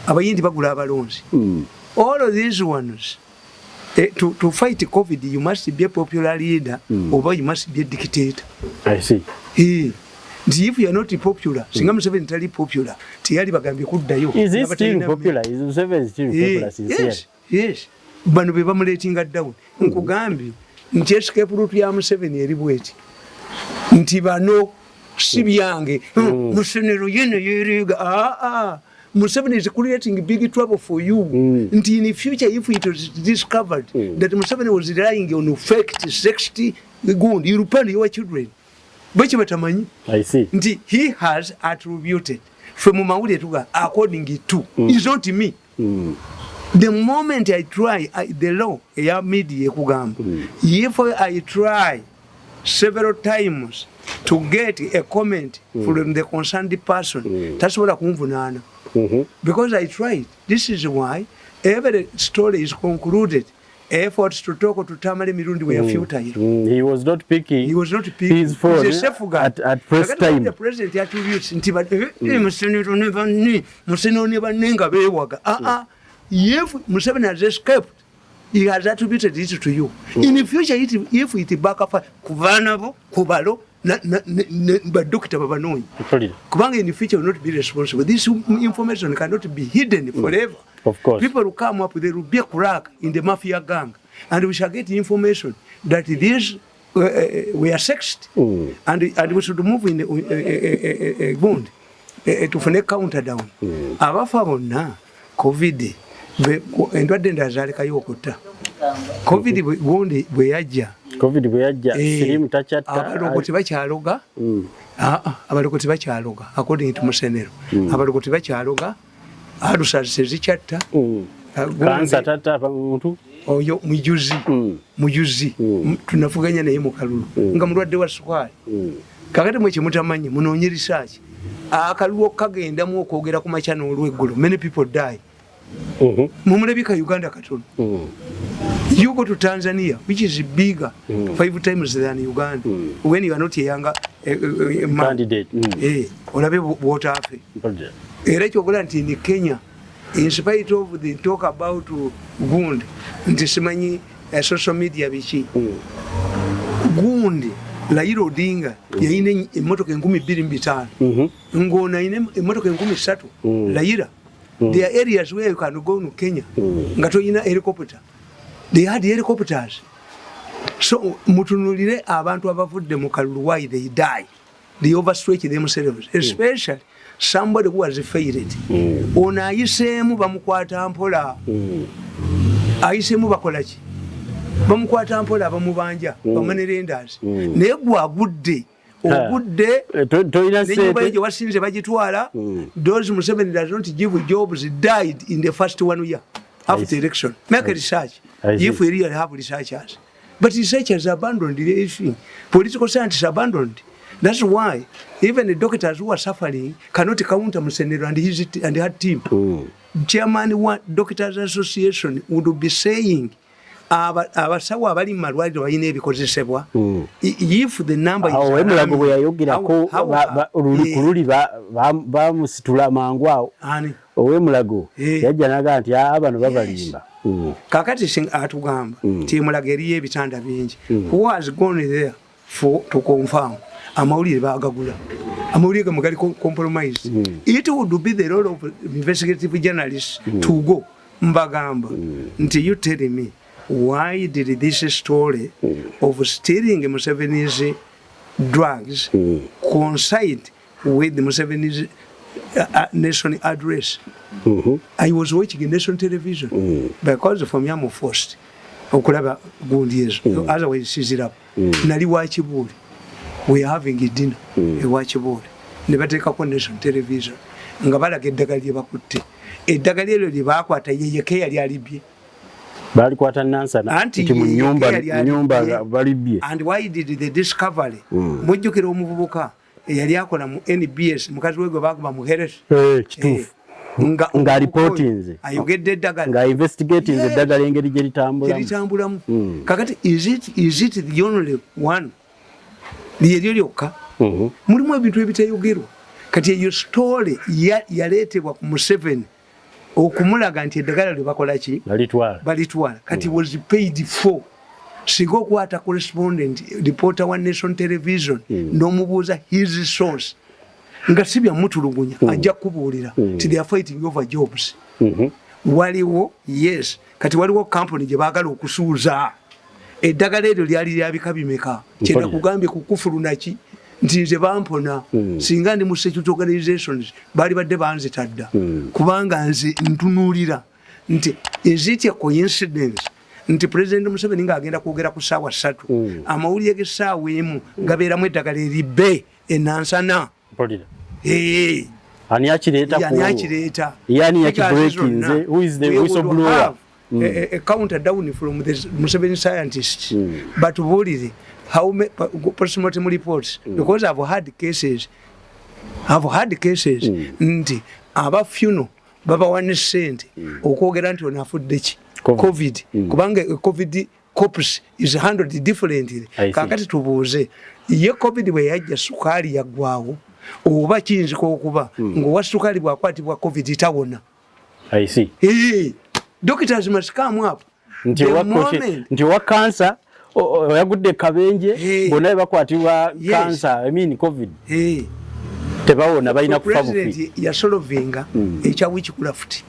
abayindi bagula abalonzi all of these ones to fight COVID you must be a popular leader or you must be a dictator. I see. If you are not popular singa Museveni tali popular tiyali bagambye kuddayo. Is he still popular? Is Museveni still popular sincerely? Yes bano be bamuletinga down nkugambye nti escape route ya Museveni eri bweti nti bano sibyange musenero yene yeriga Museveni is creating big trouble for you. Nti in the future if it was discovered that Museveni was relying on fact 60 good you repent your children bachi batamanyi. I see. Nti he has attributed from Amawulire tuga according to is not me. The moment I try the law ya media kugamba if I try several times to get a comment from the concerned person tasobola kunvunana because I tried. This is why every story is concluded. Efforts to talk to Tamale Mirundi were futile. He was not picking. He was not picking his phone at press time. The president attributes if Museveni has escaped, he has attributed it to you. In the future, if it back up, Kuvanabo, Kubalo, but Doctor Babanoi, Kubanga in the future will not be responsible. This information cannot be hidden forever. Of course. People will come up, there will be a crack in the mafia gang, and we shall get information that these were sexed, and we should move in a wound to find a counter down. Abafa bonna COVID endwadde ndazaalekayo okutta COVID bwe yajja sirimu tachatta abalokoti bakyaloga abalokoti bakyaloga according to Musenero abalokoti bakyaloga alusase zikyatta kansa tata muntu oyo mujuzi tunavuganya naye mu kalulu nga mulwadde wa sukali kakati mwe kimutamanyi munoonyerisa ki akalulu kagenda mu okwogera ku makya n'olweggulo many people die mumulabika Uganda katono you go to Tanzania which is bigger 5 times than Uganda when you are not a younger candidate olabe bwotafe era kyogola nti ni Kenya in spite of the talk about gundi nti simanyi social media biki gundi Raila Odinga yaine emotoka 12,500 ngona ine emotoka 13,000 Raila. There are areas where you can go to Kenya ngato ina helicopter. They had helicopters. So mutunulire abantu abavudde mu kalulu why they die. They overstretch themselves, especially somebody who has failed. Ona ayisemu bamukwata mpola. Ayisemu bakolaki. Bamukwata mpola bamubanja bamanerendas. Naye gwagudde ogudde toyina wasinze bagitwala those Museveni does not give jobs died in the first 1 year after election. Make a research if we really have researchers, but researchers abandoned the issue. Political scientists abandoned. That's why even the doctors who are suffering cannot counter Musenero and her team. Chairman of Doctors Association would be saying abasawo abali mu malwaliro balina ebikozesebwa if the number is Emulago bwe yayogerako oluli bamusitula mangu awo Owemulago yajja naga nti abano babalimba kakati atugamba nti Emulago eriyo ebitanda bingi who has gone there to confirm Amawulire bagagula amawulire mugali compromise. It would be the role of investigative journalists to go mbagamba nti you tell me why did this story of stealing Museveni's drugs coincide with the Museveni's nation address? I was watching national television because from Yamu first okulaba gundi ezo otherwise sizira nali wachibuli we are having a dinner wachibuli ne bateka ko national television nga balaga eddagali lye bakutte eddagali eryo lye bakwata yeyeke yali alibye bali kwata nansana nti mu nyumba balibye. And why did the discovery mujjukira omuvubuka yali akola mu M.I.S.O mukazi we gwe bakuba mu Heres kituufu nga reportinze ayogedde eddagala nga investigating eddagala engeri gye litambulamu. Kakati is it the only one lyeryo lyokka mulimu ebintu ebiteyogerwa kati eyo story yaleetebwa ku Museveni okumulaga nti eddagala lye bakola ki balitwala kati was paid for. Singa okwata correspondent reporter wa Nation Television n'omubuuza his source nga si bya mutulugunya ajja kubuulira ti they are fighting over jobs. Waliwo yes kati waliwo company gye baagala okusuuza eddagala eryo lyali lyabika bimeka kyenda kugambye kukufulu naki nti nze bampona singa ndi mu security organizations bali badde banzitadda kubanga nze ntunuulira nti is it a coincidence nti President Museveni ng'agenda kwogera ku ssaawa 3 amawulire g'essaawa emu gabeeramu eddagala eribbe enansana. Ani akireeta who is the whistleblower? A counter down from the Museveni scientists but bulire how postmortem reports because I've had cases nti aba funeral baba wane sente okwogera nti onafudde ki COVID kubanga COVID corpus is handled differently. Kakati tubuuze ye COVID bwe yajja sukali yaggwawo oba kiyinzika okuba ng'owa sukali bw'akwatibwa COVID tawona. I see. Doctors must come up. Nti wa cancer oyagudde kabenje bonna bakwatibwa cancer I mean COVID tebawona balina kufa bufi. President yasolovinga ekya witchcraft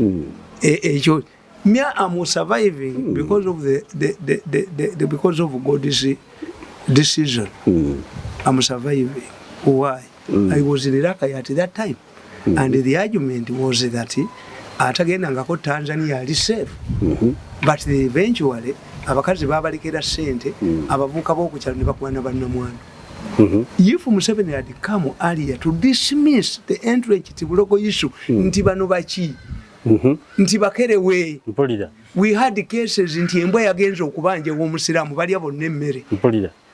ekyo I'm surviving because of the because of God's decision. I'm surviving. Why? I was in Iraq at that time, and the argument was that atagenda ngako Tanzania ali safe, but eventually abakazi babalekera sente abavuka b'okukyalo ne bakwana bannamwana. If Museveni had come earlier to dismiss the entrenched Tibulogo issue, nti bano baki nti bakerewe. We had the cases nti embwa yagenza okubanja w'omusiraamu balya bonna emmere.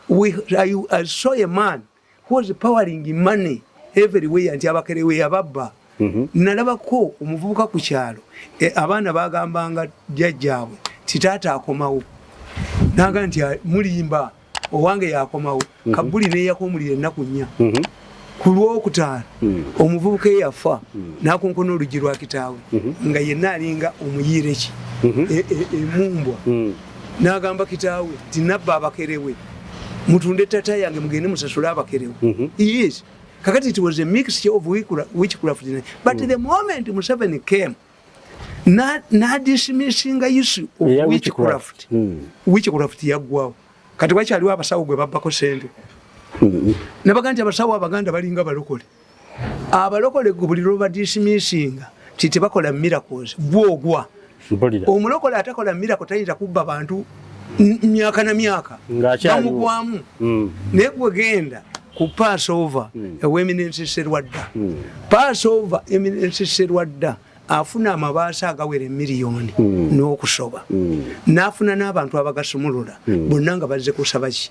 I saw a man who was powering money everywhere nti abakerewe ababba. Nalabako omuvubuka ku kyalo abaana bagambanga jjajjaabwe titaata akomawo naga nti mulimba owange yakomawo kabuli neyako omulire ennaku nnya ku Lwokutaano omuvubuka eyafa nakonkona olugi lwa kitaawe nga yenna alinga omuyireki emumbwa nagamba kitaawe tinabba abakerewe mutunde tata yange mugende musasule abakerewe. Yes. Kakati it was a mixture of witchcraft. But the moment Museveni came, not dismissing the issue of witchcraft. Witchcraft yaggwawo. Kati wakyaliwo abasawo gwe babbako sente. Nabaga nti abasawo abaganda balinga balokole. Abalokole buli lwe dismissinga ti tebakola miracles bwogwa. Omulokole atakola miracle tayinza kubba bantu myaka na myaka. Bamugwamu. Naye gwe genda ku Passover Eminence Serwadda. Passover Eminence Serwadda afuna amabaasa agawera miliyoni n'okusoba. N'afuna n'abantu abagasumulula bonna nga bazze kusaba ki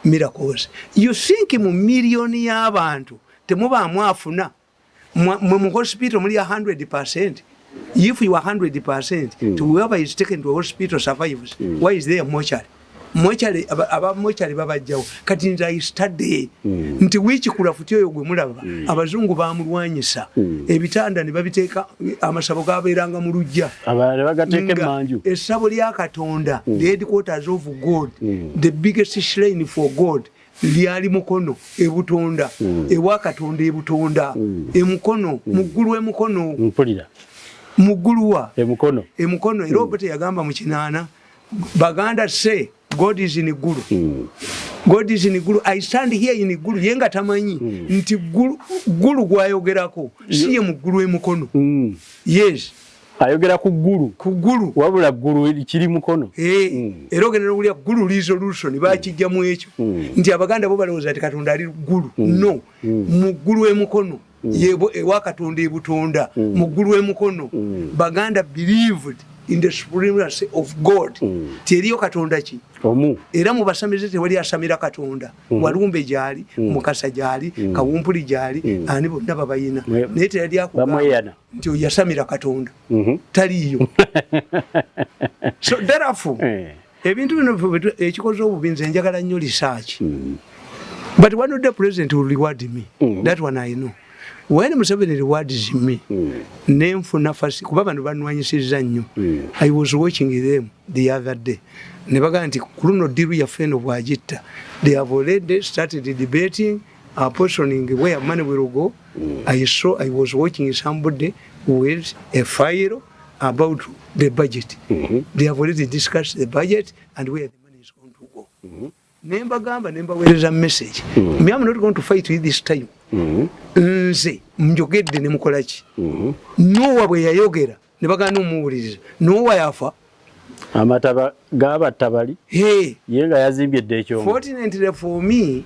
miracles. You think mu miliyoni y'abantu temubaamu afuna mu hospital muli 100%. If you are 100%, to whoever is taken to a hospital survives, why is there mortuary? Mortuary babajjawo kati nti I study nti witchcraft oyo gwe mulaba abazungu bamulwanyisa ebitanda ne babiteeka amasabo gabeeranga mu lujja bagateeka emanju essabo lya Katonda the headquarters of God the biggest shrine for God lyali mukono ebutonda ewa katonda ebutonda emukono muggulu emukono mpulira mugguluwa emukono era obote yagamba mu kinaana baganda say God is in Gulu. God is in Gulu. I stand here in Gulu. Yenga tamanyi. Nti Gulu gwayogerako. Siye mu Gulu emukono. Yes. Ayogera ku Gulu. Ku Gulu. Wabula Gulu kiri mukono. Era ogenda n'owulira Gulu resolution bakijjamu ekyo. Nti abaganda bo balowooza ati Katonda ali Gulu. No. Mu Gulu emukono. Yebo ewa Katonda ebutonda. Mu Gulu emukono. Baganda believed in the supremacy of God. Teriyo Katonda ki? Era mu basamize tewali asamira Katonda. Walumbe gyali, Mukasa gyali, Kawumpuli gyali, ani bonna babayina. Naye teyali akugamba nti yasamira Katonda. Taliyo. So therefore, ebintu bino ekikoze obubi nze njagala nnyo research. But one of the president will reward me. That one I know. When Museveni rewards me, name for nafasi kuba bantu banwanyisiza nnyo. I was watching them the other day. Nebaga nti kuno diru ya feno bwajitta. They have already started debating, portioning where money will go. I was watching somebody with a file about the budget. They have already discussed the budget and where the money is going to go. Nemba gamba, nemba where is a message. Me, I'm not going to fight with this time. Nze mjogedde ne mukolaki Nowa bwe yayogera ne bagana omuwuliriza Nowa yafa amataba gaba tabali yenga yazimbye ekyo fortunately for me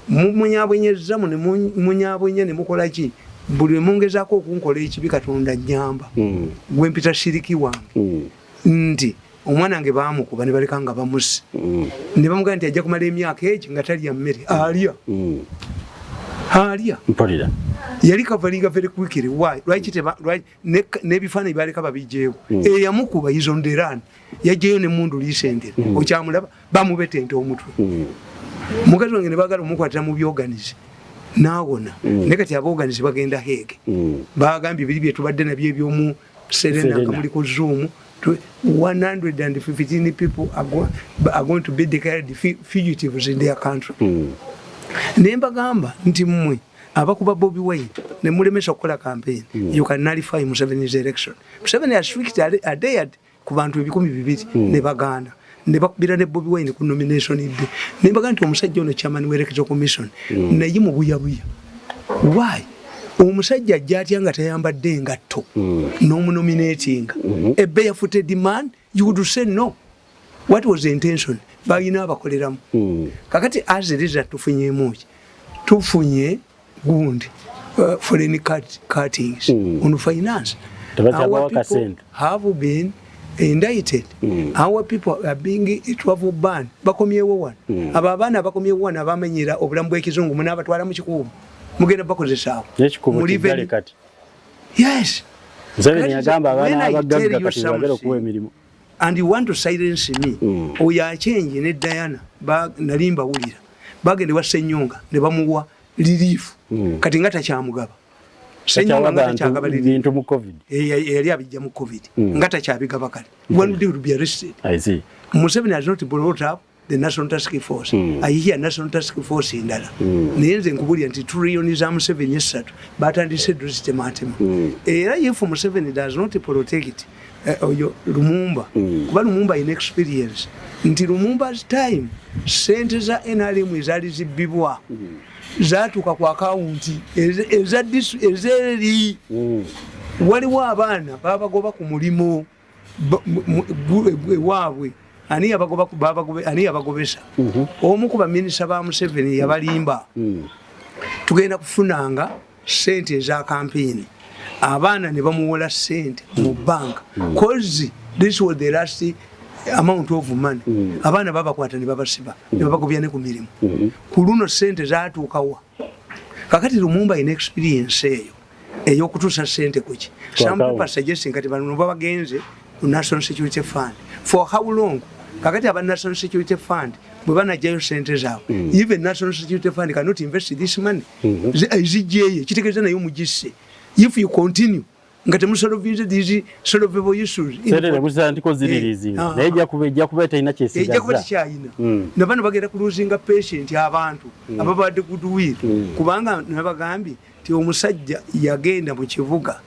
munyabwenyeza ne munyabwenye ne mukolaki buli mungezako okunkola ekibi Katonda nyamba gwe mpita shiriki wange ndi omwana wange baamukuba ne balekanga bamusi ne bamugamba nti ajja kumala emyaka egi nga talya mmere alya Halia. Mpulira. Yali kavalinga very quickly. Why? Right nebifaananyi baleka babijeewo. Eyamukuba is on the run. Yajeyo ne mundu lisendera. Okyamulaba bamubetente omutwe. Mukazi wange ne bagala omukwatira mu byoganize. Naawona. Ne kati aboganize bagenda Hague. Bagambye biri bye tubadde nabyo ebyomu Serena nga muli ku Zoom. 115 people are going to be declared fugitives in their country. Nemba gamba nti mmwe abakuba Bobby Wine ne mulemesa okukola campaign you can nullify Museveni's election. Museveni has switched a day ku bantu 200 ne baganda ne bakubira ne Bobby Wine ku nomination idde ne baganda nti omusajja ono chairman w'electoral commission naye mu buyabuya. Why? Omusajja ajja nga tayambadde engatto n'omunominating a barefooted man you would say no. What was the intention? Bayina abakoleramu. Kakati as a result tufunye gundi foreign cuttings on finance. Our people have been indicted. Our people are being travel ban. Bakomyewo one. Ababana bakomyewo one abamenyera obulamu bw'ekizungu muna abatwala mu kikubu. Mugenda bakozesa. N'ekikubu kigale kati. Yes. Museveni yagamba abaana abagagga kati bagala okuwa emirimu. And you want to silence me. Oya change ne Diana nalimba wulira. Bagende wa Senyonga ne bamuwa relief. Kati ngata kyamugaba. Senyonga ngata kyagaba bintu mu COVID. Yali abijja mu COVID. Ngata kyabigaba kale. One day will be arrested. I see. Museveni has not brought up the National Task Force. I hear National Task Force indala. Niyenze nkubulya nti trillion za Museveni esatu batandise dozitematema. Era if Museveni does not protect Lumumba kuba Lumumba in experience nti Lumumba's time sente za NRM ezali zibbibwa zatuuka ku akaunti ezeri waliwo abaana babagoba ku mulimo waabwe ani abagobesa omu ku baminisita ba Museveni yabalimba tugenda kufunanga sente eza kampeni abaana ne bamuwola sente mu bank cause this was the last amount of money abaana babakwata ne babasiba ne babagobya ne ku mirimu ku luno sente zaatuukawa kakati Lumumba in experience eyo kutuusa sente kuki some people suggesting kati bano babagenze ku National Security Fund for how long kakati aba National Security Fund bwe banajjayo sente zaabwe even National Security Fund cannot invest this money zijjeeye kitegeeza nayo mugisse. If you continue nga temusolvinze these solvable issues serere musantiko ziririzi neja kubeta ina kyesigaza eja kuba kyayina nabano bagenda kuluzinga patient abantu ababadde goodwill kubanga nabagambye ti omusajja yagenda mu kibuga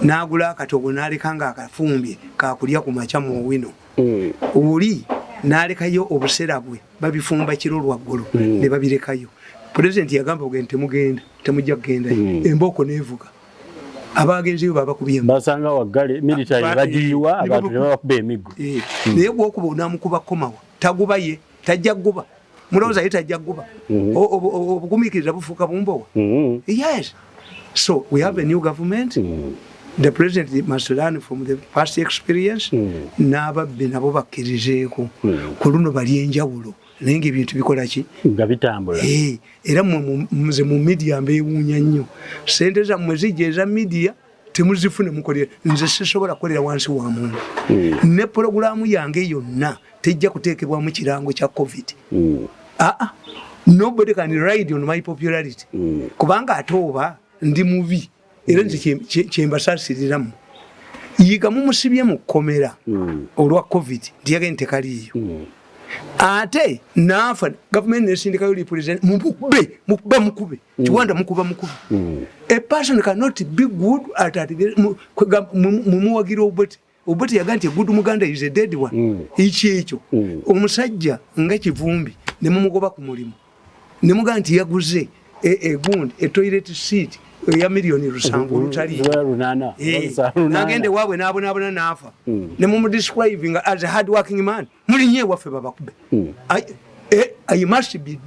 n'agula akatogo n'alekanga akafumbye kakulya ku macha mu wino oli n'alekayo obusera bwe babifumba kiro lwaggulu ne babirekayo president yagamba ogende temugenda temujja kugenda emboko nevuga abagenzi baba kubiyamba basanga wagale military bajiwa abantu babakuba emigo naye bwokuba onamukuba komawa taguba ye tajja kuguba mulowooza ye tajja kuguba obugumiikiriza bufuuka bumbowa yes so we have a new government the president must learn from the past experience n'ababbi nabo bakkirizeeko ku luno bali enjawulo naye ng'ebintu bikola ki nga bitambula era muze mu media mbeewuunya nnyo sente zammwe zijja eza media temuzifune mukolera nze sisobola kukolera wansi wa muntu ne puroguramu yange yonna tejja kuteekebwamu kirango kya covid nobody can ride on my popularity kubanga ate oba ndi mubi era nze kyembasasiriramu yiga mumusibye mu kkomera olwa covid ndiyagende tekaliiyo ate nafa government nesindikayo represent mukube kiwanda mukuba a person cannot be good at mumuwagira oboti yaganti good muganda is a dead one ekyo omusajja nga kivumbi ne mumugoba ku mulimu ne muganti yaguze egundi a toilet seat ya milioni rusanvu lutali nagende waabwe n'abonabona n'afa ne mumudescribing as a hard working man mulinye waffe babakube I must be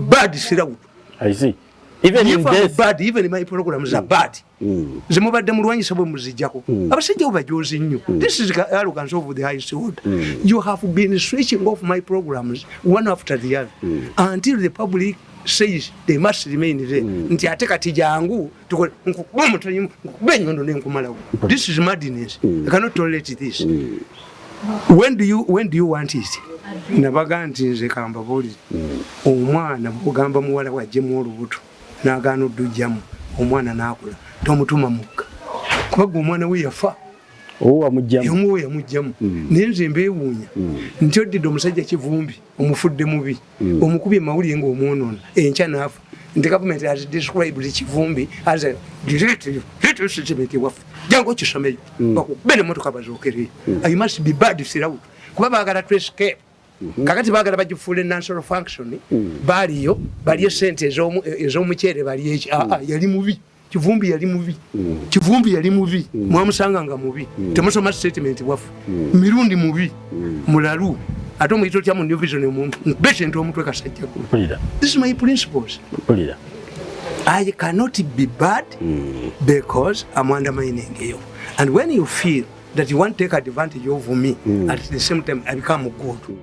bad sirawutu I see even in death bad even in my programs are bad zemubadde mulwanyisa bwe muzijjako abasajja bo bajozi nnyo this is arrogance of the highest order you have been switching off my programs one after the other until the public says they must remain there nti ate kati jangu nkubenyondo nenkumalawo this is madness I cannot tolerate this when do you want it nabaga nti nze kamba boli omwana bugamba muwala wajjemu olubuto n'agaana oddujjamu omwana n'akula tomutuma mukka kubaga omwana we yafa omuwe yamugjamu naye nze mbeewuunya nti oddidde omusajja kivumbi omufudde mubi omukubye mawulire ng'omwonoona enkya n'afa nti gavumenti has described kivumbi as a statement waffe jangu okisomeyo bakube n'emmotoka bazookereyo I must be bad sirawutu kuba baagala to escape kakati baagala bagifuula national function baaliyo balye sente ez'omuceere balye eki yali mubi kivumbi yali mubi mwamusanga nga mubi temusoma statement waffe mirundi mubi mulalu ate omuyito otya mu new vision omuntu patient omutwe kasajjako this is my principles I cannot be bad because I'm undermining you and when you feel that you want to take advantage of me at the same time I become good